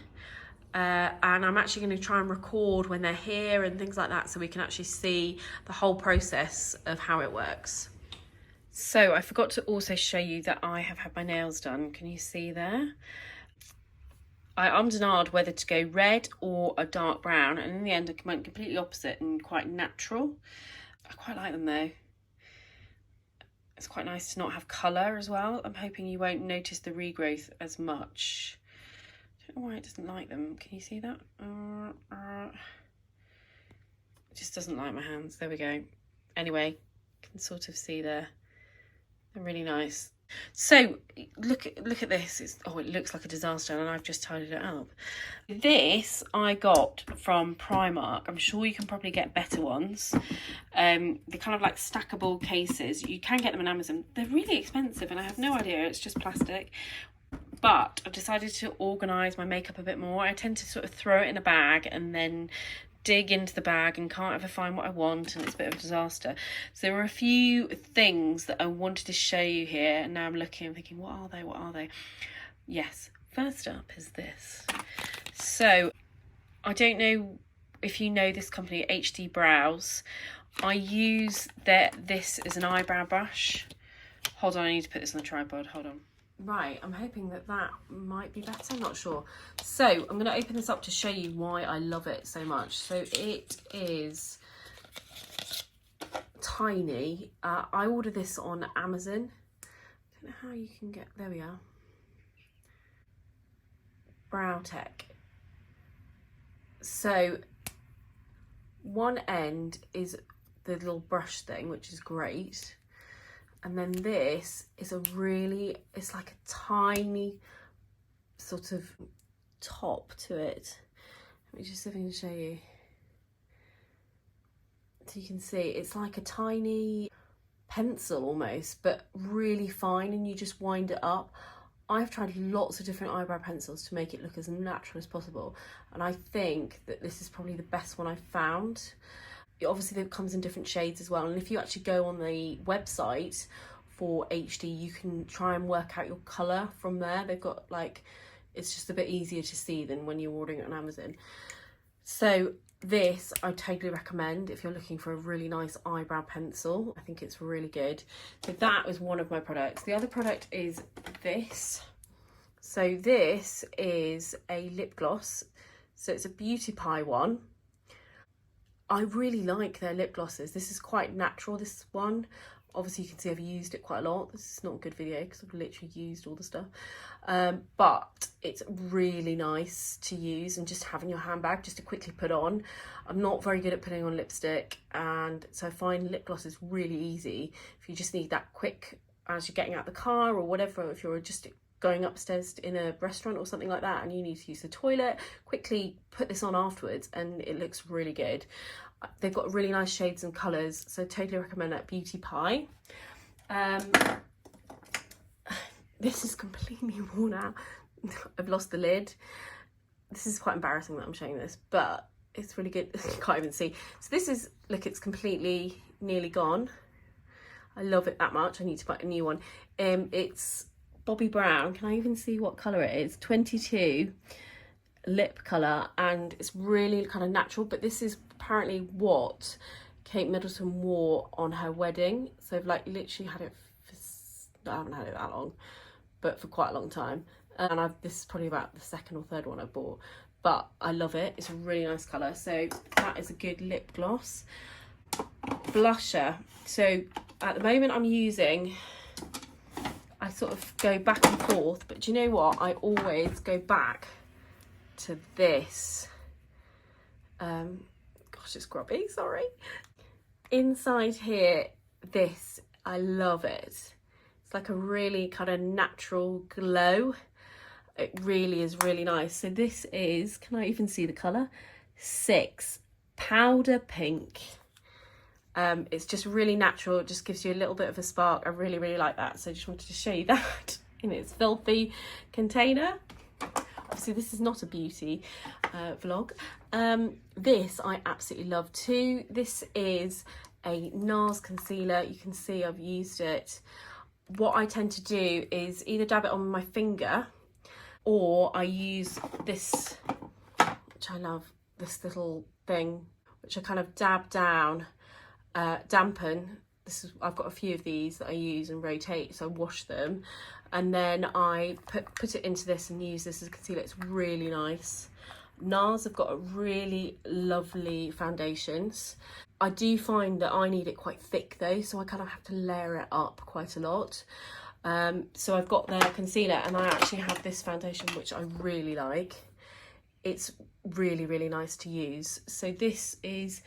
And I'm actually going to try and record when they're here and things like that, so we can actually see the whole process of how it works. So I forgot to also show you that I have had my nails done. Can you see there? I ummed and ahed whether to go red or a dark brown, and in the end I went completely opposite and quite natural. I quite like them though. It's quite nice to not have colour as well. I'm hoping you won't notice the regrowth as much. I don't know why it doesn't like them. Can you see that? It just doesn't like my hands. There we go. Anyway, you can sort of see there. They're really nice. So look at this. It looks like a disaster, and I've just tidied it up. This I got from Primark. I'm sure you can probably get better ones. They're kind of like stackable cases. You can get them on Amazon. They're really expensive, and I have no idea. It's just plastic. But I've decided to organise my makeup a bit more. I tend to sort of throw it in a bag and then dig into the bag and can't ever find what I want, and it's a bit of a disaster. So there were a few things that I wanted to show you here, and now I'm looking and thinking, what are they? Yes, first up is this. So I don't know if you know this company, HD Brows. I use this as an eyebrow brush. Hold on, I need to put this on the tripod, hold on. Right, I'm hoping that might be better, I'm not sure. So I'm going to open this up to show you why I love it so much. So it is tiny. I ordered this on Amazon. I don't know how you can get, there we are. Brow Tech. So one end is the little brush thing, which is great. And then this is it's like a tiny sort of top to it. Let me just see if I can show you. So you can see it's like a tiny pencil almost, but really fine, and you just wind it up. I've tried lots of different eyebrow pencils to make it look as natural as possible, and I think that this is probably the best one I've found. Obviously it comes in different shades as well, and if you actually go on the website for HD, you can try and work out your colour from there. They've got like, it's just a bit easier to see than when you're ordering it on Amazon. So this I totally recommend if you're looking for a really nice eyebrow pencil. I think it's really good. So that was one of my products. The other product is this. So this is a lip gloss. So it's a Beauty Pie one. I really like their lip glosses. This is quite natural, this one. Obviously you can see I've used it quite a lot. This is not a good video because I've literally used all the stuff. But it's really nice to use and just have in your handbag just to quickly put on. I'm not very good at putting on lipstick, and so I find lip gloss is really easy. If you just need that quick as you're getting out the car or whatever, if you're just going upstairs in a restaurant or something like that and you need to use the toilet, quickly put this on afterwards and it looks really good. They've got really nice shades and colours, so totally recommend that Beauty Pie. This is completely worn out. I've lost the lid. This is quite embarrassing that I'm showing this, but it's really good. You can't even see. So this is, look, it's completely nearly gone. I love it that much. I need to buy a new one. It's Bobbi Brown. Can I even see what colour it is? 22 lip colour, and it's really kind of natural, but this is apparently what Kate Middleton wore on her wedding. So I've like literally had it for, I haven't had it that long, but for quite a long time, and this is probably about the second or third one I bought, but I love it. It's a really nice colour. So that is a good lip gloss. Blusher. So at the moment I'm using, I sort of go back and forth, but do you know what, I always go back to this. Gosh, it's grubby, sorry. Inside here, this, I love it. It's like a really kind of natural glow. It really is really nice. So this is, can I even see the colour? 6 Powder Pink. It's just really natural. It just gives you a little bit of a spark. I really, really like that. So I just wanted to show you that in its filthy container. Obviously this is not a beauty vlog. This I absolutely love too. This is a NARS concealer. You can see I've used it. What I tend to do is either dab it on my finger, or I use this, which I love, this little thing, which I kind of dab down, dampen. This is, I've got a few of these that I use and rotate, so I wash them, and then I put it into this and use this as a concealer. It's really nice. NARS have got a really lovely foundations. I do find that I need it quite thick though, so I kind of have to layer it up quite a lot. So I've got their concealer, and I actually have this foundation which I really like. It's really, really nice to use. So this is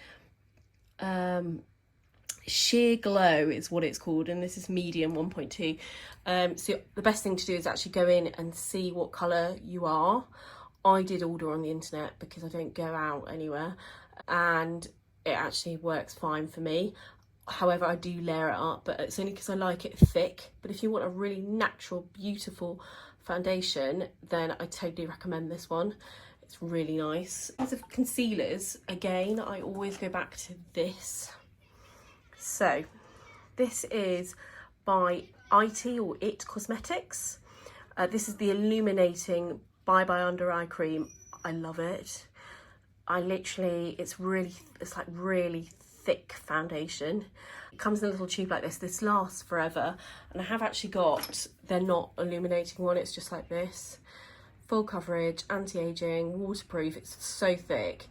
Sheer Glow is what it's called, and this is medium 1.2. So the best thing to do is actually go in and see what colour you are. I did order on the internet because I don't go out anywhere, and it actually works fine for me. However, I do layer it up, but it's only because I like it thick. But if you want a really natural, beautiful foundation, then I totally recommend this one. It's really nice. In terms of concealers, again, I always go back to this. So this is by IT Cosmetics. This is the Illuminating Bye Bye Under Eye Cream. I love it. I literally, it's like really thick foundation. It comes in a little tube like this. This lasts forever. And I have actually got, they're not illuminating one, it's just like this. Full coverage, anti-aging, waterproof. It's so thick.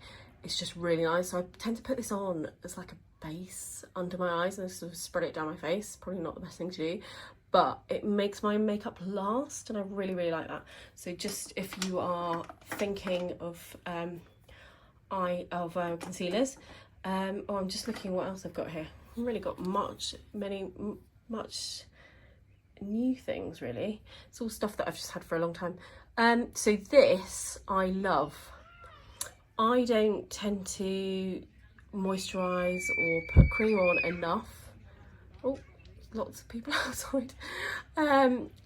It's just really nice. So I tend to put this on as like a base under my eyes and sort of spread it down my face. Probably not the best thing to do, but it makes my makeup last, and I really, really like that. So just if you are thinking of concealers, oh, I'm just looking what else I've got here. I haven't really got much new things really. It's all stuff that I've just had for a long time. So this I love. I don't tend to moisturise or put cream on enough. Oh, lots of people outside.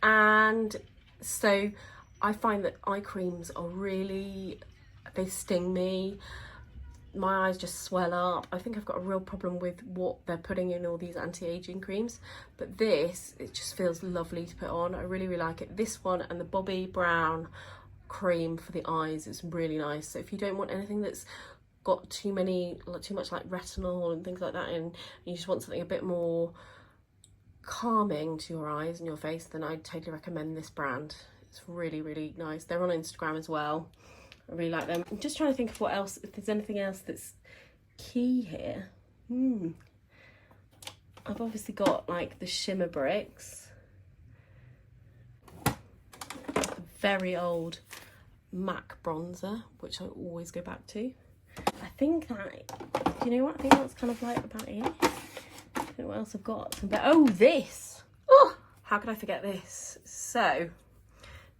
And so I find that eye creams are really, they sting me. My eyes just swell up. I think I've got a real problem with what they're putting in all these anti-aging creams, but this, it just feels lovely to put on. I really, really like it. This one and the Bobbi Brown cream for the eyes is really nice. So if you don't want anything that's got too much like retinol and things like that in, and you just want something a bit more calming to your eyes and your face, then I'd totally recommend this brand. It's really, really nice. They're on Instagram as well. I really like them. I'm just trying to think of what else, if there's anything else that's key here. I've obviously got like the shimmer bricks. A very old MAC bronzer, which I always go back to. I think that, you know what, I think that's kind of like about it. I don't know what else I've got. But oh, this! Oh, how could I forget this? So,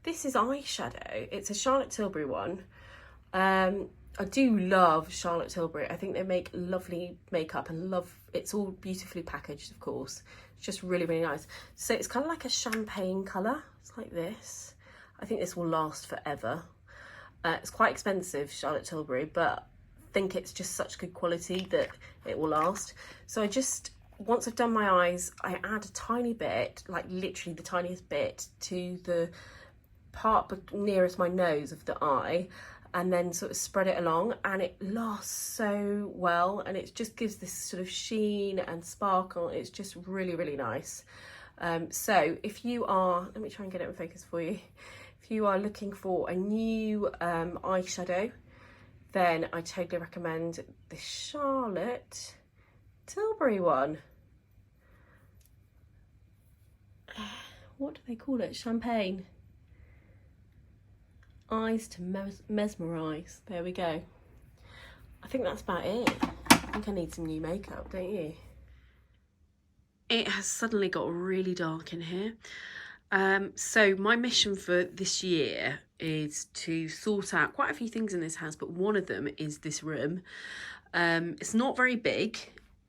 this is eyeshadow. It's a Charlotte Tilbury one. I do love Charlotte Tilbury. I think they make lovely makeup and it's all beautifully packaged, of course. It's just really, really nice. So it's kind of like a champagne colour. It's like this. I think this will last forever. It's quite expensive, Charlotte Tilbury, but I think it's just such good quality that it will last. So once I've done my eyes, I add a tiny bit, like literally the tiniest bit, to the part nearest my nose of the eye, and then sort of spread it along, and it lasts so well, and it just gives this sort of sheen and sparkle. It's just really, really nice. So if you are, let me try and get it in focus for you. If you are looking for a new eyeshadow, then I totally recommend the Charlotte Tilbury one. What do they call it? Champagne. Eyes to mesmerise. There we go. I think that's about it. I think I need some new makeup, don't you? It has suddenly got really dark in here. So my mission for this year is to sort out quite a few things in this house, but one of them is this room. It's not very big.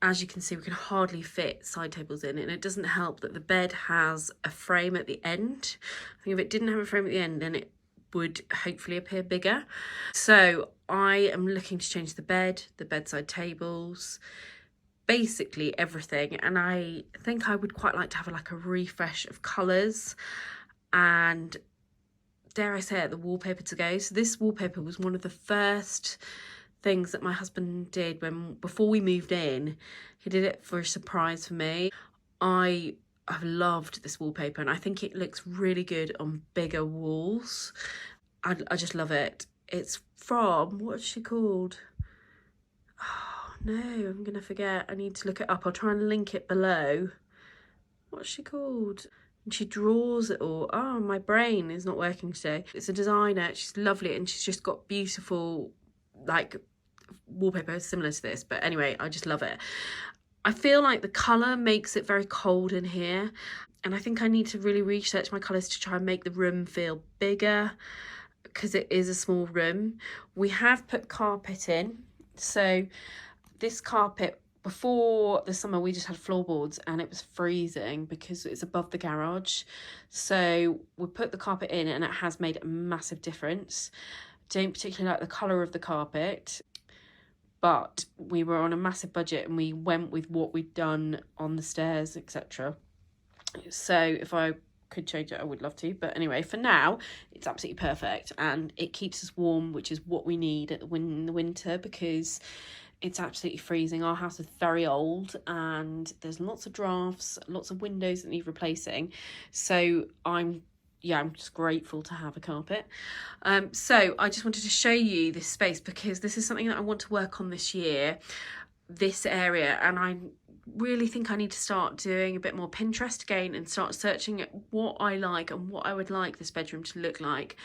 As you can see, we can hardly fit side tables in, and it doesn't help that the bed has a frame at the end. I think if it didn't have a frame at the end, then it would hopefully appear bigger. So I am looking to change the bed, the bedside tables, basically everything, and I think I would quite like to have like a refresh of colours and, dare I say it, the wallpaper to go. So this wallpaper was one of the first things that my husband did before we moved in. He did it for a surprise for me. I've loved this wallpaper, and I think it looks really good on bigger walls. I just love it. It's from, what's she called? Oh no, I'm gonna forget. I need to look it up. I'll try and link it below. What's she called? And she draws it all. Oh, my brain is not working today. It's a designer. She's lovely, and she's just got beautiful, like, wallpaper similar to this. But anyway, I just love it. I feel like the colour makes it very cold in here, and I think I need to really research my colours to try and make the room feel bigger, because it is a small room. We have put carpet in. So this carpet, before the summer, we just had floorboards and it was freezing because it's above the garage. So we put the carpet in, and it has made a massive difference. Don't particularly like the colour of the carpet, but we were on a massive budget and we went with what we'd done on the stairs, etc. So if I could change it, I would love to. But anyway, for now, it's absolutely perfect, and it keeps us warm, which is what we need in the winter, because it's absolutely freezing. Our house is very old and there's lots of drafts, lots of windows that need replacing. So I'm just grateful to have a carpet. So I just wanted to show you this space, because this is something that I want to work on this year, this area, and I really think I need to start doing a bit more Pinterest again and start searching at what I like and what I would like this bedroom to look like.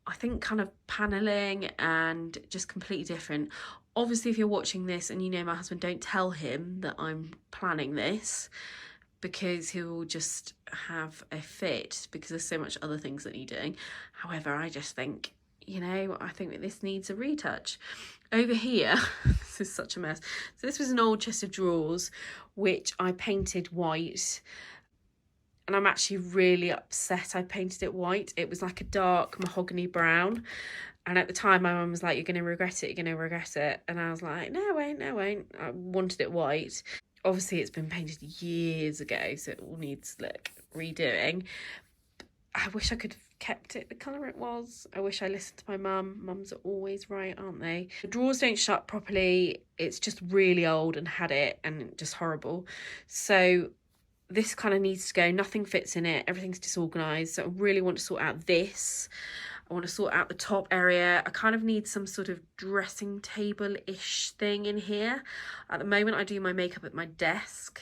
I think kind of paneling and just completely different. Obviously, if you're watching this and you know my husband, don't tell him that I'm planning this, because he'll just have a fit, because there's so much other things that he's doing. However, I just think you know, I think that this needs a retouch. Over here, this is such a mess. So this was an old chest of drawers, which I painted white. And I'm actually really upset I painted it white. It was like a dark mahogany brown. And at the time, my mum was like, you're going to regret it, you're going to regret it. And I was like, no, I won't. I wanted it white. Obviously, it's been painted years ago, so it all needs, like, redoing. I wish I could have kept it the colour it was. I wish I listened to my mum. Mums are always right, aren't they? The drawers don't shut properly. It's just really old and had it and just horrible. So this kind of needs to go. Nothing fits in it. Everything's disorganised. So I really want to sort out this. I want to sort out the top area. I kind of need some sort of dressing table-ish thing in here. At the moment, I do my makeup at my desk.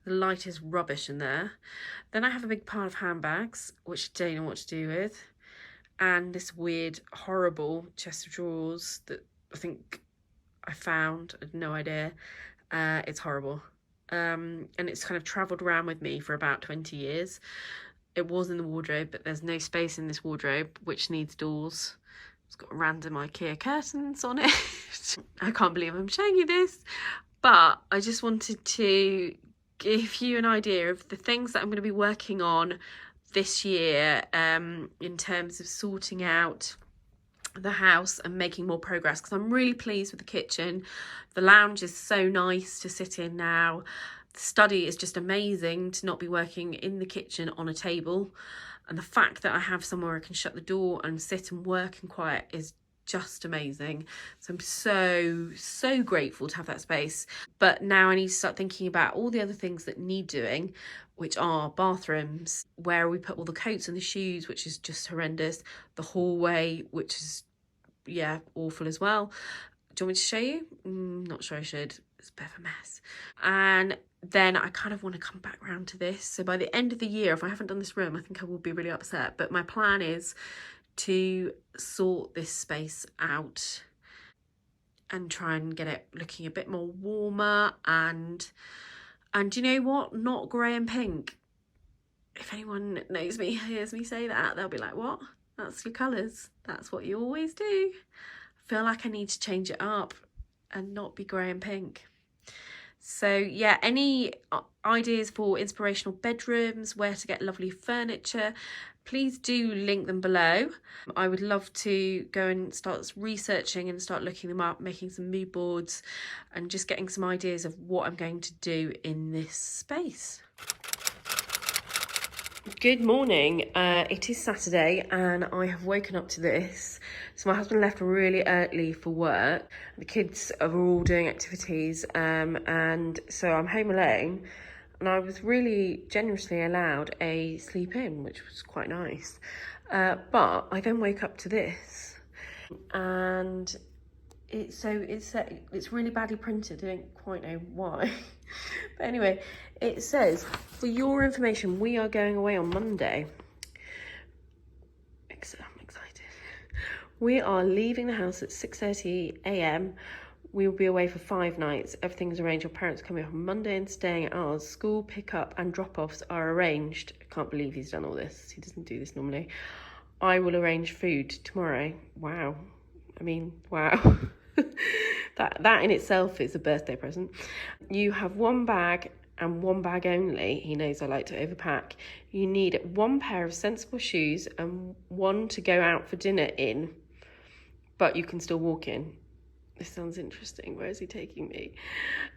The light is rubbish in there. Then I have a big pile of handbags, which I don't know what to do with. And this weird, horrible chest of drawers that I think I found. I had no idea. It's horrible. And it's kind of travelled around with me for about 20 years. It was in the wardrobe, but there's no space in this wardrobe, which needs doors. It's got random IKEA curtains on it. I can't believe I'm showing you this, but I just wanted to give you an idea of the things that I'm going to be working on this year, in terms of sorting out the house and making more progress, because I'm really pleased with the kitchen. The lounge is so nice to sit in now. The study is just amazing to not be working in the kitchen on a table, and the fact that I have somewhere I can shut the door and sit and work in quiet is just amazing. So I'm so grateful to have that space. But now I need to start thinking about all the other things that need doing, which are bathrooms, where we put all the coats and the shoes, which is just horrendous, the hallway, which is awful as well. Do you want me to show you? Not sure I should. It's a bit of a mess. And then I kind of want to come back around to this. So by the end of the year, if I haven't done this room, I think I will be really upset. But my plan is to sort this space out and try and get it looking a bit more warmer, and you know what, not grey and pink. If anyone knows me, hears me say that, they'll be like, what? That's your colours, that's what you always do. I feel like I need to change it up and not be grey and pink. So yeah, any ideas for inspirational bedrooms, where to get lovely furniture, please do link them below. I would love to go and start researching and start looking them up, making some mood boards and just getting some ideas of what I'm going to do in this space. Good morning. It is Saturday and I have woken up to this. So my husband left really early for work. The kids are all doing activities, and so I'm home alone. And I was really generously allowed a sleep in, which was quite nice. But I then woke up to this, and it's really badly printed. I don't quite know why. But anyway, it says, for your information, we are going away on Monday. I'm excited. We are leaving the house at 6:30 a.m. We will be away for 5 nights. Everything's arranged. Your parents are coming up on Monday and staying at ours. School pickup and drop-offs are arranged. I can't believe he's done all this. He doesn't do this normally. I will arrange food tomorrow. Wow. I mean, wow. That in itself is a birthday present. You have 1 bag and 1 bag only. He knows I like to overpack. You need 1 pair of sensible shoes and 1 to go out for dinner in, but you can still walk in. This sounds interesting. Where is he taking me?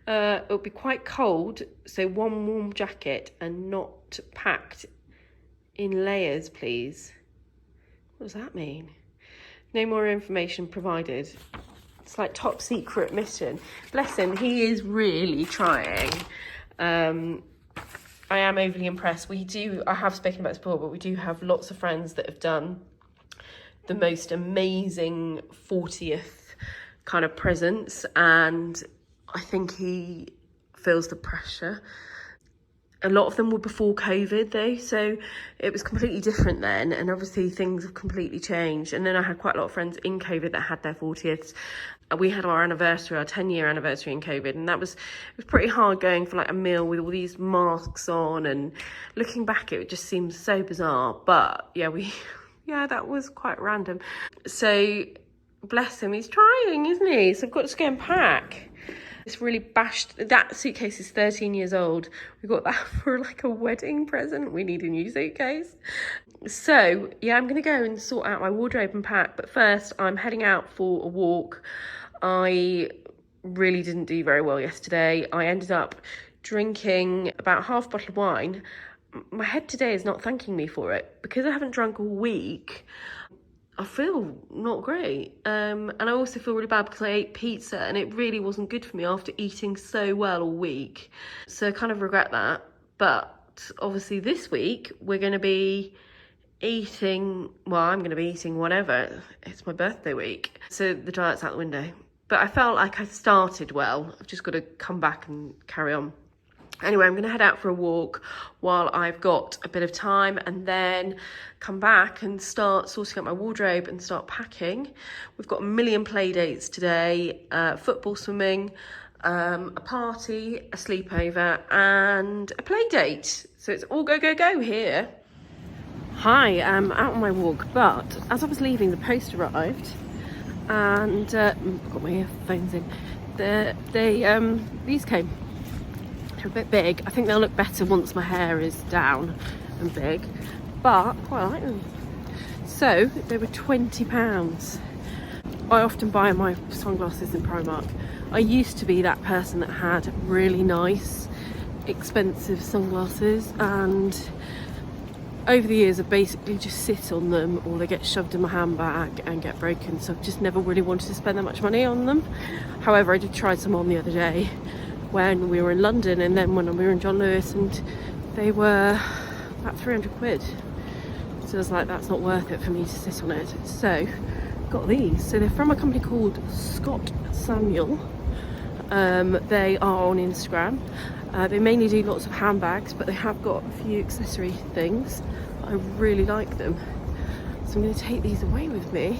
It'll be quite cold, so 1 warm jacket and not packed in layers, please. What does that mean? No more information provided. It's like top secret mission. Bless him, he is really trying. I am overly impressed. I have spoken about this before, but we do have lots of friends that have done the most amazing 40th kind of presents, and I think he feels the pressure. A lot of them were before COVID though, so it was completely different then, and obviously things have completely changed. And then I had quite a lot of friends in COVID that had their 40th. We had our anniversary, our 10-year anniversary in COVID, and it was pretty hard going for like a meal with all these masks on, and looking back it just seems so bizarre. But yeah, we Yeah, that was quite random. So, bless him, he's trying, isn't he? So I've got to go and pack. It's really bashed. That suitcase is 13 years old. We got that for like a wedding present. We need a new suitcase. So, yeah, I'm going to go and sort out my wardrobe and pack. But first, I'm heading out for a walk. I really didn't do very well yesterday. I ended up drinking about half a bottle of wine. My head today is not thanking me for it. Because I haven't drunk all week, I feel not great. And I also feel really bad because I ate pizza and it really wasn't good for me after eating so well all week. So I kind of regret that. But obviously this week we're going to be eating, well, I'm going to be eating whatever. It's my birthday week. So the diet's out the window. But I felt like I started well. I've just got to come back and carry on. Anyway, I'm going to head out for a walk while I've got a bit of time and then come back and start sorting out my wardrobe and start packing. We've got a million play dates today, football, swimming, a party, a sleepover and a play date. So it's all go, go, go here. Hi, I'm out on my walk, but as I was leaving, the post arrived and I've got my earphones in. These came. They're a bit big. I think they'll look better once my hair is down and big, but quite like them. So they were £20. I often buy my sunglasses in Primark. I used to be that person that had really nice, expensive sunglasses, and over the years I basically just sit on them or they get shoved in my handbag and get broken, so I've just never really wanted to spend that much money on them. However, I did try some on the other day when we were in London and then when we were in John Lewis, and they were about 300 quid. So I was like, that's not worth it for me to sit on it. So got these. So they're from a company called Scott Samuel. They are on Instagram. They mainly do lots of handbags, but they have got a few accessory things. I really like them. So I'm going to take these away with me.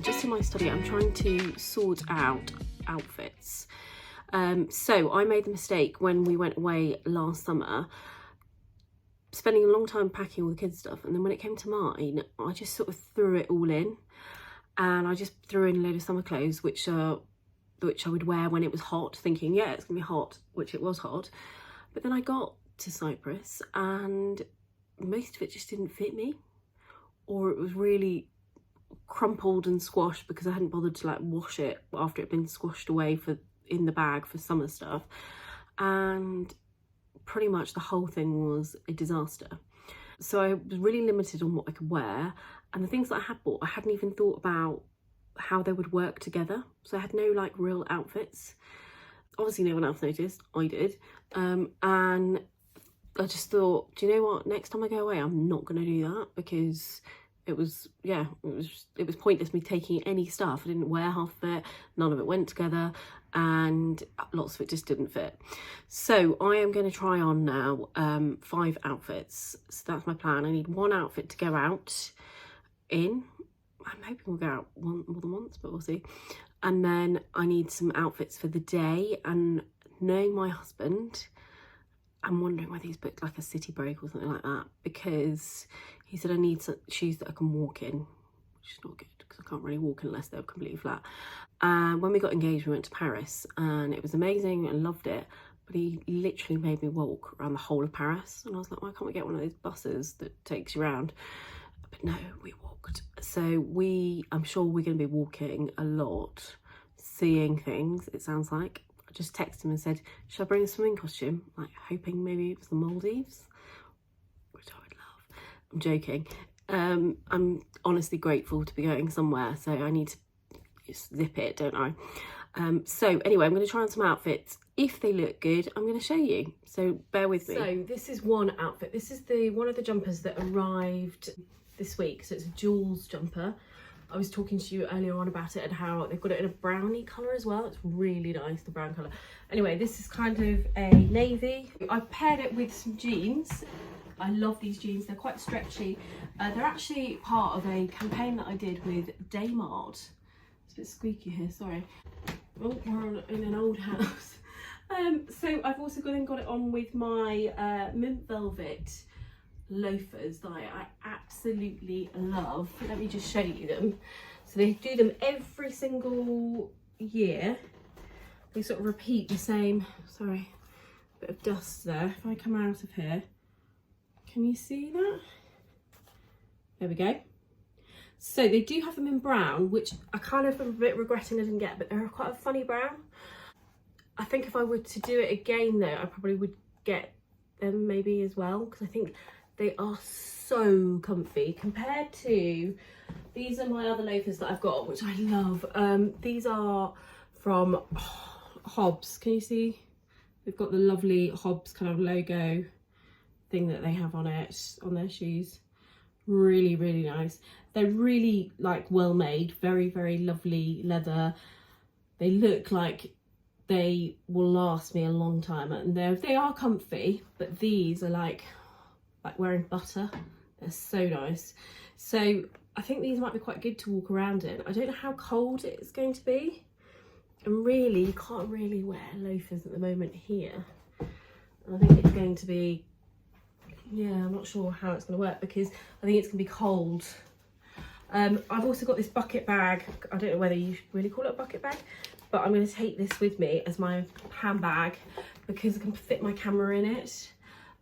Just in my study, I'm trying to sort out outfits. So I made the mistake when we went away last summer, spending a long time packing all the kids' stuff, and then when it came to mine, I just sort of threw it all in, and I just threw in a load of summer clothes, which I would wear when it was hot, thinking, yeah, it's gonna be hot, which it was hot. But then I got to Cyprus, and most of it just didn't fit me, or it was really crumpled and squashed because I hadn't bothered to like wash it after it'd been squashed away in the bag for summer stuff, and pretty much the whole thing was a disaster. So I was really limited on what I could wear, and the things that I had bought, I hadn't even thought about how they would work together. So I had no like real outfits. Obviously no one else noticed, I did, and I just thought, do you know what, next time I go away I'm not going to do that, because it was pointless me taking any stuff. I didn't wear half of it, none of it went together, and lots of it just didn't fit. So I am going to try on now 5 outfits. So that's my plan. I need 1 outfit to go out in. I'm hoping we'll go out more than once, but we'll see. And then I need some outfits for the day, and knowing my husband, I'm wondering whether he's booked like a city break or something like that, because he said I need some shoes that I can walk in, which is not good because I can't really walk unless they're completely flat. When we got engaged, we went to Paris and it was amazing. I loved it, but he literally made me walk around the whole of Paris, and I was like, why can't we get one of those buses that takes you around? But no, we walked. So I'm sure we're going to be walking a lot, seeing things, it sounds like. I just texted him and said, should I bring a swimming costume? Like, hoping maybe it was the Maldives, which I would love. I'm joking. I'm honestly grateful to be going somewhere, so I need to just zip it, don't I? So anyway, I'm going to try on some outfits. If they look good, I'm going to show you, so bear with me. So this is one outfit. This is one of the jumpers that arrived this week. So it's a Joul's jumper. I was talking to you earlier on about it and how they've got it in a brownie colour as well. It's really nice, the brown colour. Anyway, this is kind of a navy. I paired it with some jeans. I love these jeans, they're quite stretchy. They're actually part of a campaign that I did with Daymart. It's a bit squeaky here, sorry. Oh, we're in an old house. So I've also got it on with my mint velvet loafers that I absolutely love. Let me just show you them. So they do them every single year. They sort of repeat the same, sorry, bit of dust there. If I come out of here, can you see that? There we go. So they do have them in brown, which I kind of am a bit regretting I didn't get, but they're quite a funny brown. I think if I were to do it again though, I probably would get them maybe as well, because I think they are so comfy compared to, these are my other loafers that I've got, which I love. These are from Hobbs. Can you see? They've got the lovely Hobbs kind of logo thing that they have on it, on their shoes. Really, really nice. They're really like well made, very, very lovely leather. They look like they will last me a long time, and they are comfy, but these are like wearing butter. They're so nice. So I think these might be quite good to walk around in. I don't know how cold it's going to be, and really you can't really wear loafers at the moment here. I think it's going to be, yeah, I'm not sure how it's going to work because I think it's going to be cold. I've also got this bucket bag. I don't know whether you really call it a bucket bag, but I'm going to take this with me as my handbag because I can fit my camera in it.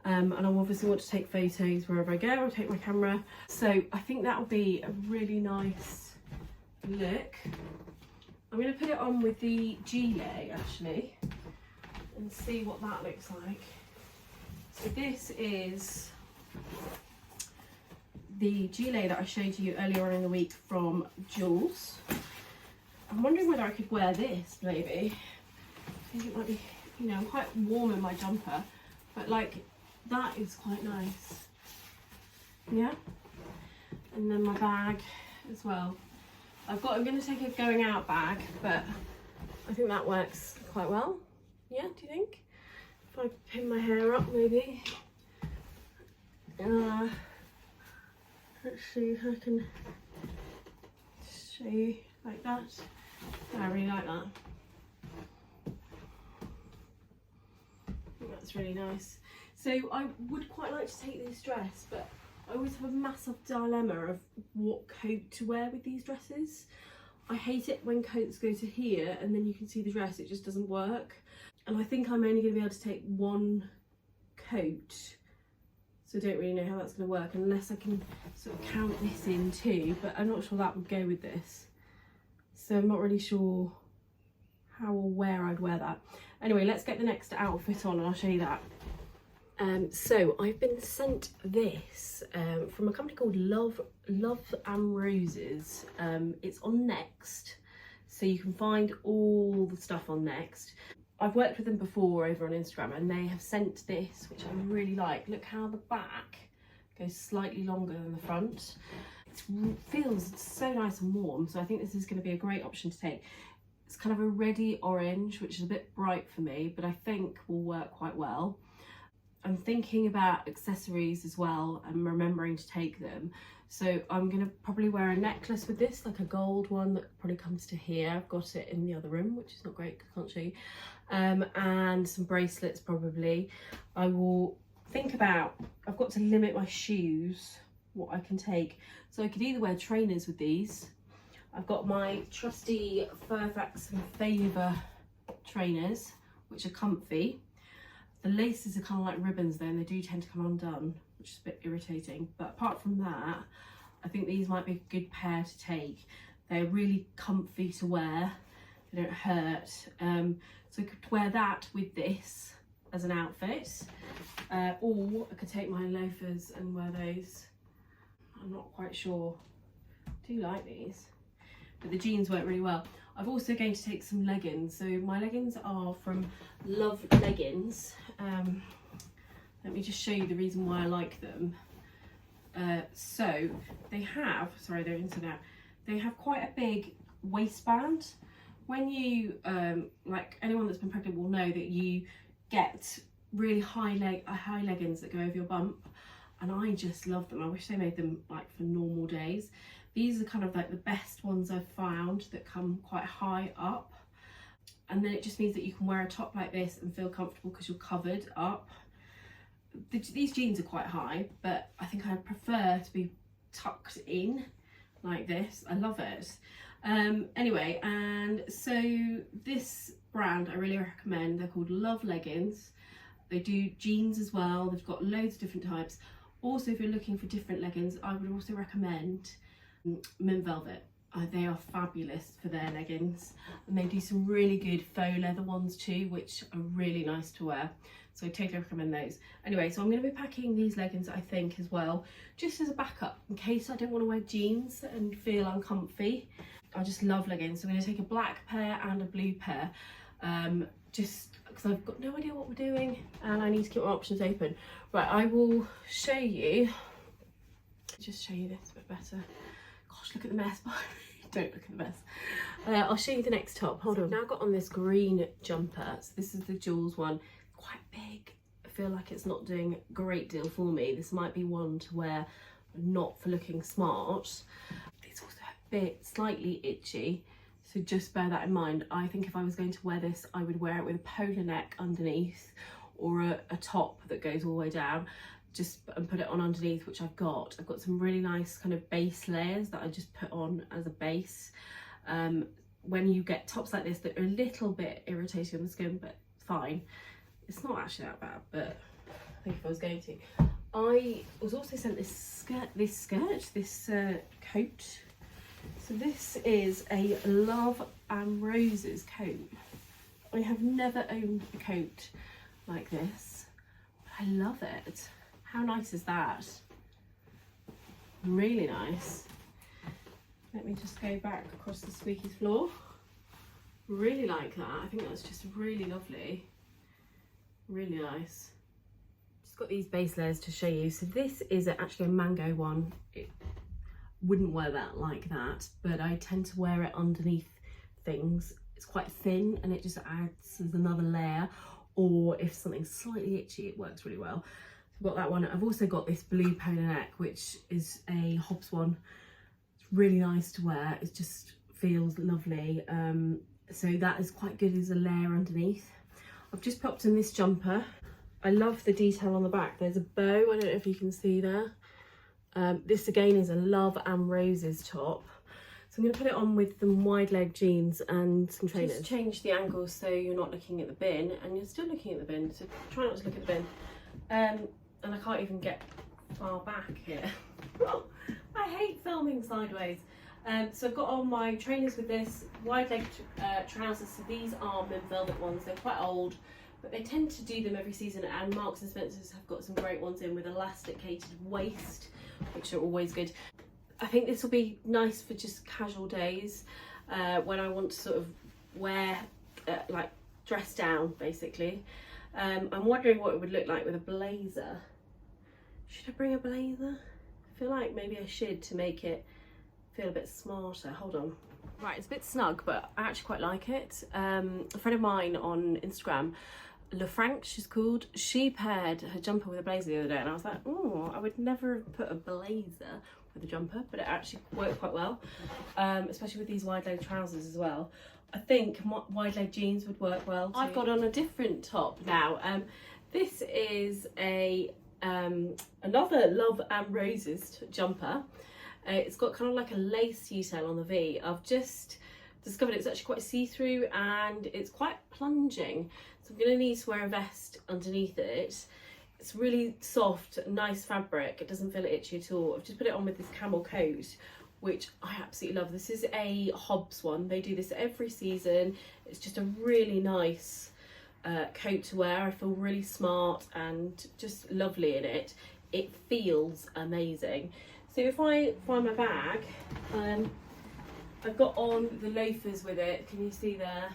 And I obviously want to take photos wherever I go. I'll take my camera. So I think that will be a really nice look. I'm going to put it on with the gilet actually and see what that looks like. So this is the gilet that I showed you earlier on in the week from Joul's. I'm wondering whether I could wear this maybe. I think it might be, you know, I'm quite warm in my jumper, but like that is quite nice. Yeah. And then my bag as well. I'm going to take a going out bag, but I think that works quite well. Yeah, do you think? If I pin my hair up maybe. Let's see if I can show you like that. I really like that. I think that's really nice. So I would quite like to take this dress, but I always have a massive dilemma of what coat to wear with these dresses. I hate it when coats go to here and then you can see the dress, it just doesn't work. And I think I'm only going to be able to take one coat. So I don't really know how that's going to work unless I can sort of count this in too, but I'm not sure that would go with this. So I'm not really sure how or where I'd wear that. Anyway, let's get the next outfit on and I'll show you that. So I've been sent this from a company called Love and Roses. It's on Next, so you can find all the stuff on Next. I've worked with them before over on Instagram and they have sent this, which I really like. Look how the back goes slightly longer than the front. It feels so nice and warm, so I think this is going to be a great option to take. It's kind of a reddy orange, which is a bit bright for me, but I think will work quite well. I'm thinking about accessories as well and remembering to take them. So I'm going to probably wear a necklace with this, like a gold one that probably comes to here. I've got it in the other room, which is not great because I can't show you. And some bracelets probably. I will think about, I've got to limit my shoes, what I can take. So I could either wear trainers with these. I've got my trusty Fairfax and Favour trainers, which are comfy. The laces are kind of like ribbons though, and they do tend to come undone, which is a bit irritating. But apart from that, I think these might be a good pair to take. They're really comfy to wear. They don't hurt. So I could wear that with this as an outfit. Or I could take my loafers and wear those. I'm not quite sure. I do like these. But the jeans work really well. I'm also going to take some leggings. So my leggings are from Love Leggings. Let me just show you the reason why I like them. So they have, sorry, they're inside out. They have quite a big waistband. When you, like anyone that's been pregnant will know that you get really high leggings that go over your bump, and I just love them. I wish they made them like for normal days. These are kind of like the best ones I've found that come quite high up, and then it just means that you can wear a top like this and feel comfortable because you're covered up. These jeans are quite high, but I think I prefer to be tucked in like this. I love it. Anyway, and so this brand I really recommend. They're called Love Leggings. They do jeans as well. They've got loads of different types. Also, if you're looking for different leggings, I would also recommend Mint Velvet. They are fabulous for their leggings, and they do some really good faux leather ones too, which are really nice to wear. So I totally recommend those. Anyway, so I'm going to be packing these leggings, I think, as well, just as a backup in case I don't want to wear jeans and feel uncomfy. I just love leggings. So I'm going to take a black pair and a blue pair, just because I've got no idea what we're doing and I need to keep my options open. Right, I will show you, just show you this a bit better. Gosh, look at the mess. Don't look at the mess. I'll show you the next top. Hold on. Now I've got on this green jumper. So this is the Joules one. Quite big. I feel like it's not doing a great deal for me. This might be one to wear not for looking smart. It's also a bit slightly itchy, so just bear that in mind. I think if I was going to wear this, I would wear it with a polo neck underneath, or a top that goes all the way down, and put it on underneath, which I've got. I've got some really nice kind of base layers that I just put on as a base. When you get tops like this that are a little bit irritating on the skin, but fine. It's not actually that bad, but I think if I was going to. I was also sent this coat. So this is a Love and Roses coat. I have never owned a coat like this, but I love it. How nice is that? Really nice. Let me just go back across the squeaky floor. Really like that. I think that's just really lovely. Really nice. Just got these base layers to show you. So this is actually a mango one. It wouldn't wear that like that, but I tend to wear it underneath things. It's quite thin and it just adds as another layer, or if something's slightly itchy, it works really well. I've got that one. I've also got this blue polo neck, which is a Hobbs one. It's really nice to wear. It just feels lovely. So that is quite good as a layer underneath. I've just popped in this jumper. I love the detail on the back. There's a bow, I don't know if you can see there. This again is a Love and Roses top. So I'm going to put it on with some wide leg jeans and some trainers. Just change the angle so you're not looking at the bin, and you're still looking at the bin, so try not to look at the bin. And I can't even get far back here. I hate filming sideways. So I've got on my trainers with this, wide leg trousers. So these are Mint Velvet ones. They're quite old, but they tend to do them every season, and Marks and Spencer's have got some great ones in with elasticated waist, which are always good. I think this will be nice for just casual days when I want to sort of wear, like dress down basically. I'm wondering what it would look like with a blazer. Should I bring a blazer? I feel like maybe I should, to make it feel a bit smarter. Hold on. Right, it's a bit snug, but I actually quite like it. A friend of mine on Instagram, LaFranc she's called, she paired her jumper with a blazer the other day, and I was like, oh, I would never have put a blazer with a jumper, but it actually worked quite well, especially with these wide leg trousers as well. I think wide leg jeans would work well too. I've got on a different top now. This is another Love and Roses jumper. It's got kind of like a lace detail on the V. I've just discovered it's actually quite see-through and it's quite plunging, so I'm going to need to wear a vest underneath it. It's really soft, nice fabric. It doesn't feel itchy at all. I've just put it on with this camel coat, which I absolutely love. This is a Hobbs one. They do this every season. It's just a really nice coat to wear. I feel really smart and just lovely in it. It feels amazing. So if I find my bag, I've got on the loafers with it. Can you see there?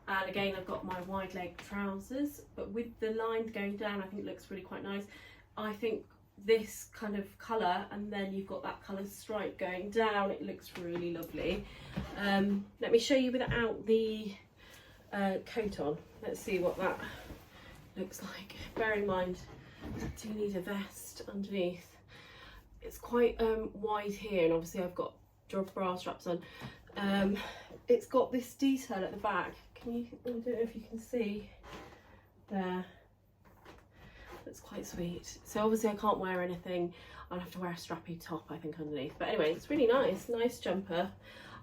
And again, I've got my wide leg trousers, but with the lines going down, I think it looks really quite nice. I think this kind of colour, and then you've got that coloured stripe going down. It looks really lovely. Let me show you without the coat on. Let's see what that looks like. Bear in mind, I do need a vest underneath. It's quite wide here, and obviously I've got bra straps on. It's got this detail at the back. Can you, I don't know if you can see there. That's quite sweet. So obviously I can't wear anything. I'll have to wear a strappy top, I think, underneath. But anyway, it's really nice jumper.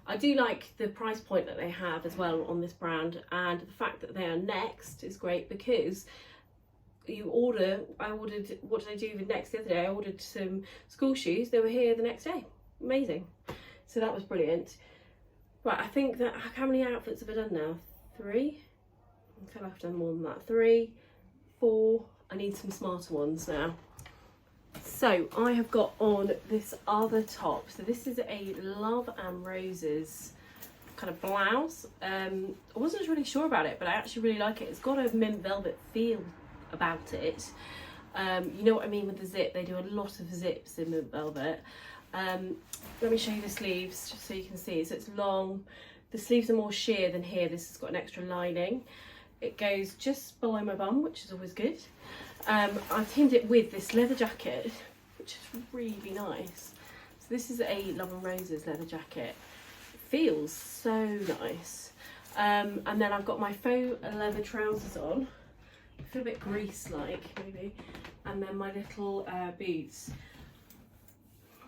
I do like the price point that they have as well on this brand, and the fact that they are Next is great, because you order, what did I do with Next the other day? I ordered some school shoes. They were here the next day. Amazing. So that was brilliant. Right, I think that, how many outfits have I done now? 3? I feel like I've done more than that. 3, 4. I need some smarter ones now. So I have got on this other top. So this is a Love and Roses kind of blouse. I wasn't really sure about it, but I actually really like it. It's got a mint velvet feel about it. You know what I mean with the zip. They do a lot of zips in mint velvet. Let me show you the sleeves just so you can see. So it's long. The sleeves are more sheer than here. This has got an extra lining. It goes just below my bum, which is always good. I've teamed it with this leather jacket, which is really nice. So this is a Love and Roses leather jacket. It feels so nice. And then I've got my faux leather trousers on. I feel a bit grease-like, maybe. And then my little boots.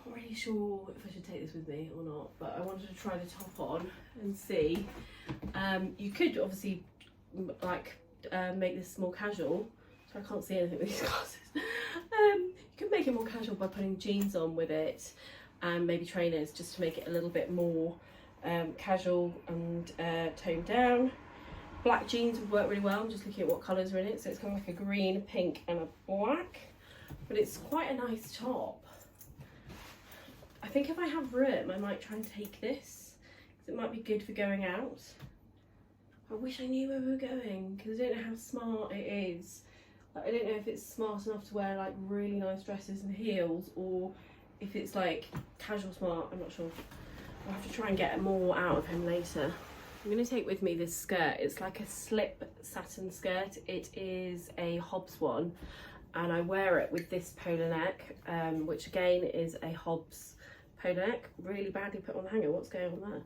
I'm not really sure if I should take this with me or not, but I wanted to try the top on and see. You could obviously like make this more casual. So I can't see anything with these glasses. You can make it more casual by putting jeans on with it, and maybe trainers, just to make it a little bit more casual and toned down. Black jeans would work really well. I'm just looking at what colours are in it. So it's kind of like a green, a pink and a black, but it's quite a nice top. I think if I have room, I might try and take this, because it might be good for going out. I wish I knew where we were going, because I don't know how smart it is. Like, I don't know if it's smart enough to wear like really nice dresses and heels, or if it's like casual smart. I'm not sure. I'll have to try and get more out of him later. I'm going to take with me this skirt. It's like a slip satin skirt. It is a Hobbs one, and I wear it with this polo neck, which again is a Hobbs polo neck. Really badly put on the hanger. What's going on there?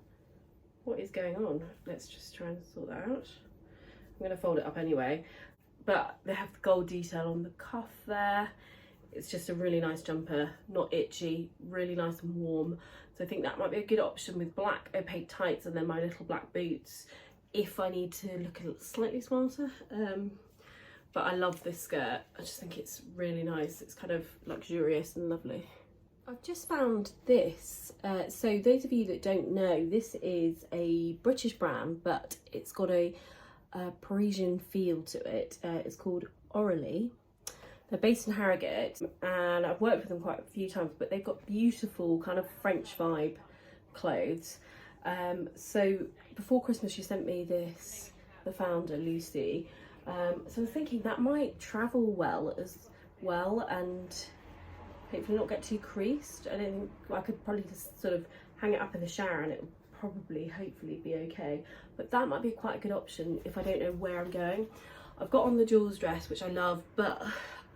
What is going on? Let's just try and sort that out. I'm going to fold it up anyway. But they have the gold detail on the cuff there. It's just a really nice jumper, not itchy, really nice and warm. So I think that might be a good option with black opaque tights and then my little black boots if I need to look a little slightly smarter. But I love this skirt. I just think it's really nice. It's kind of luxurious and lovely. I've just found this. So those of you that don't know, this is a British brand, but it's got a Parisian feel to it. It's called Orally. They're based in Harrogate, and I've worked with them quite a few times, but they've got beautiful kind of French vibe clothes. So before Christmas she sent me this, the founder Lucy. So I'm thinking that might travel well as well, and hopefully not get too creased. I don't think, I could probably just sort of hang it up in the shower and it would probably hopefully be okay, but that might be quite a good option if I don't know where I'm going. I've got on the Joul's dress, which I love, but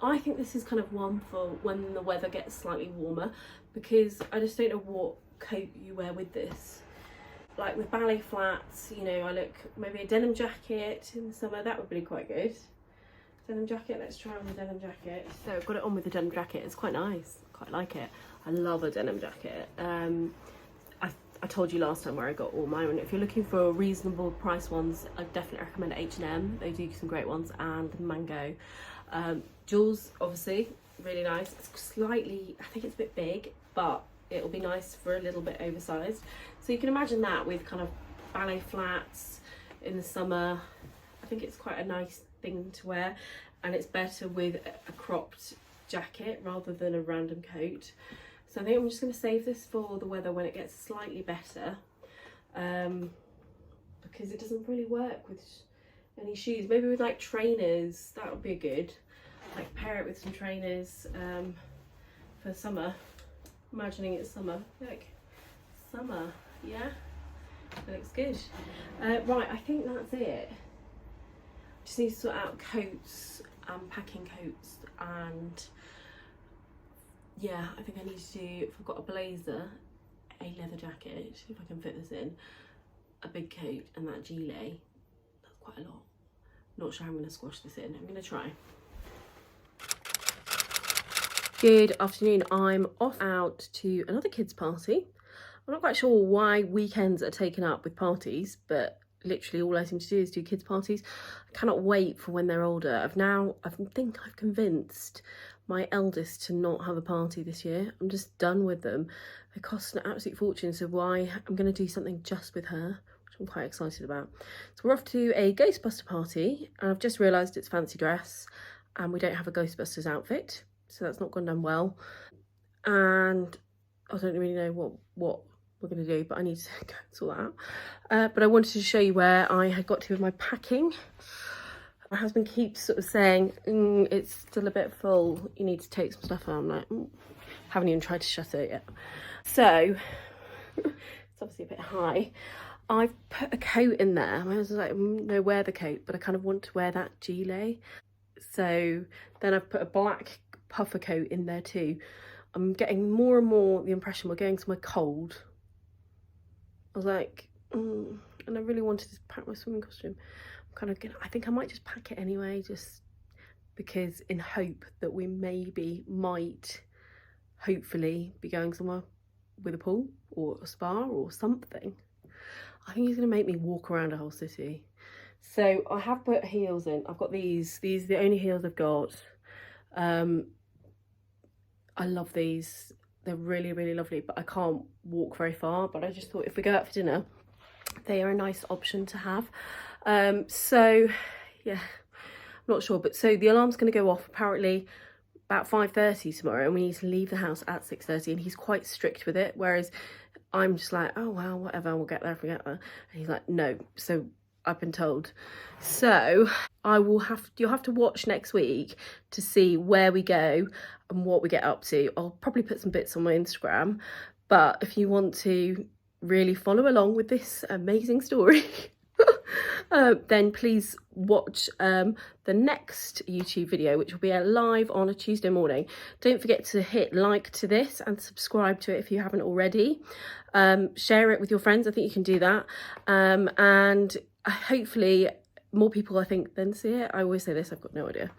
I think this is kind of one for when the weather gets slightly warmer, because I just don't know what coat you wear with this. Like with ballet flats, you know, I look maybe a denim jacket in the summer. That would be quite good. Denim jacket, let's try on the denim jacket. So I've got it on with the denim jacket. It's quite nice, quite like it. I love a denim jacket. I told you last time where I got all mine. If you're looking for reasonable price ones, I definitely recommend H&M. They do some great ones, and Mango. Joul's obviously really nice. It's slightly, I think it's a bit big, but it'll be nice for a little bit oversized. So you can imagine that with kind of ballet flats in the summer. I think it's quite a nice thing to wear, and it's better with a cropped jacket rather than a random coat. So I think I'm just going to save this for the weather when it gets slightly better, because it doesn't really work with any shoes. Maybe with like trainers, that would be good. Like pair it with some trainers. for summer. Imagining it's summer. Look, summer, yeah? That looks good. Right, I think that's it. Just need to sort out coats and packing coats, and yeah, I think I need to do, if I've got a blazer, a leather jacket, if I can fit this in, a big coat, and that gilet. That's quite a lot. Not sure how I'm going to squash this in. I'm going to try. Good afternoon. I'm off out to another kids' party. I'm not quite sure why weekends are taken up with parties, but literally all I seem to do is do kids' parties. I cannot wait for when they're older. I think I've convinced my eldest to not have a party this year. I'm just done with them. They cost an absolute fortune, so why? I'm going to do something just with her, which I'm quite excited about. So we're off to a Ghostbuster party, and I've just realised it's fancy dress, and we don't have a Ghostbusters outfit, so that's not gone down well. And I don't really know what we're going to do, but I need to go and sort that out. But I wanted to show you where I had got to with my packing. My husband keeps sort of saying, it's still a bit full, you need to take some stuff out. I'm like, haven't even tried to shut it yet. So, it's obviously a bit high. I've put a coat in there. My husband's like, no, wear the coat, but I kind of want to wear that gilet. So then I've put a black puffer coat in there too. I'm getting more and more the impression we're going somewhere cold. I was like, and I really wanted to pack my swimming costume. I'm kind of gonna, I think I might just pack it anyway, just because in hope that we might, hopefully be going somewhere with a pool or a spa or something. I think he's gonna make me walk around a whole city. So I have put heels in. I've got these are the only heels I've got. I love these. They're really, really lovely, but I can't walk very far. But I just thought if we go out for dinner, they are a nice option to have. So, yeah, I'm not sure. But so the alarm's going to go off apparently about 5:30 tomorrow, and we need to leave the house at 6:30. And he's quite strict with it, whereas I'm just like, oh, well, whatever, we'll get there if we get there. And he's like, no. So I've been told. So you'll have to watch next week to see where we go and what we get up to. I'll probably put some bits on my Instagram, but if you want to really follow along with this amazing story, then please watch the next YouTube video, which will be live on a Tuesday morning. Don't forget to hit like to this and subscribe to it if you haven't already. Share it with your friends. I think you can do that. And hopefully more people, I think, then see it. I always say this, I've got no idea.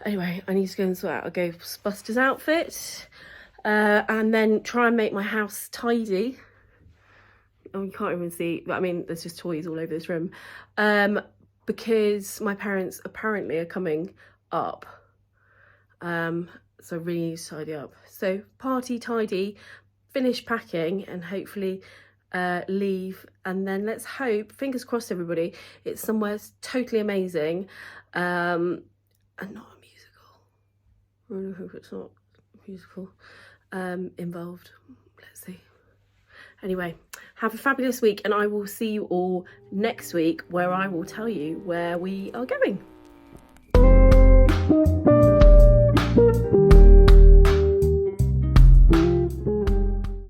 Anyway, I need to go and sort out a Ghostbusters outfit, and then try and make my house tidy. Oh, you can't even see, but I mean, there's just toys all over this room, because my parents apparently are coming up, so I really need to tidy up. So party, tidy, finish packing, and hopefully leave, and then let's hope, fingers crossed everybody, it's somewhere totally amazing, and not a musical. I really hope it's not a musical involved. Let's see. Anyway, have a fabulous week, and I will see you all next week, where I will tell you where we are going.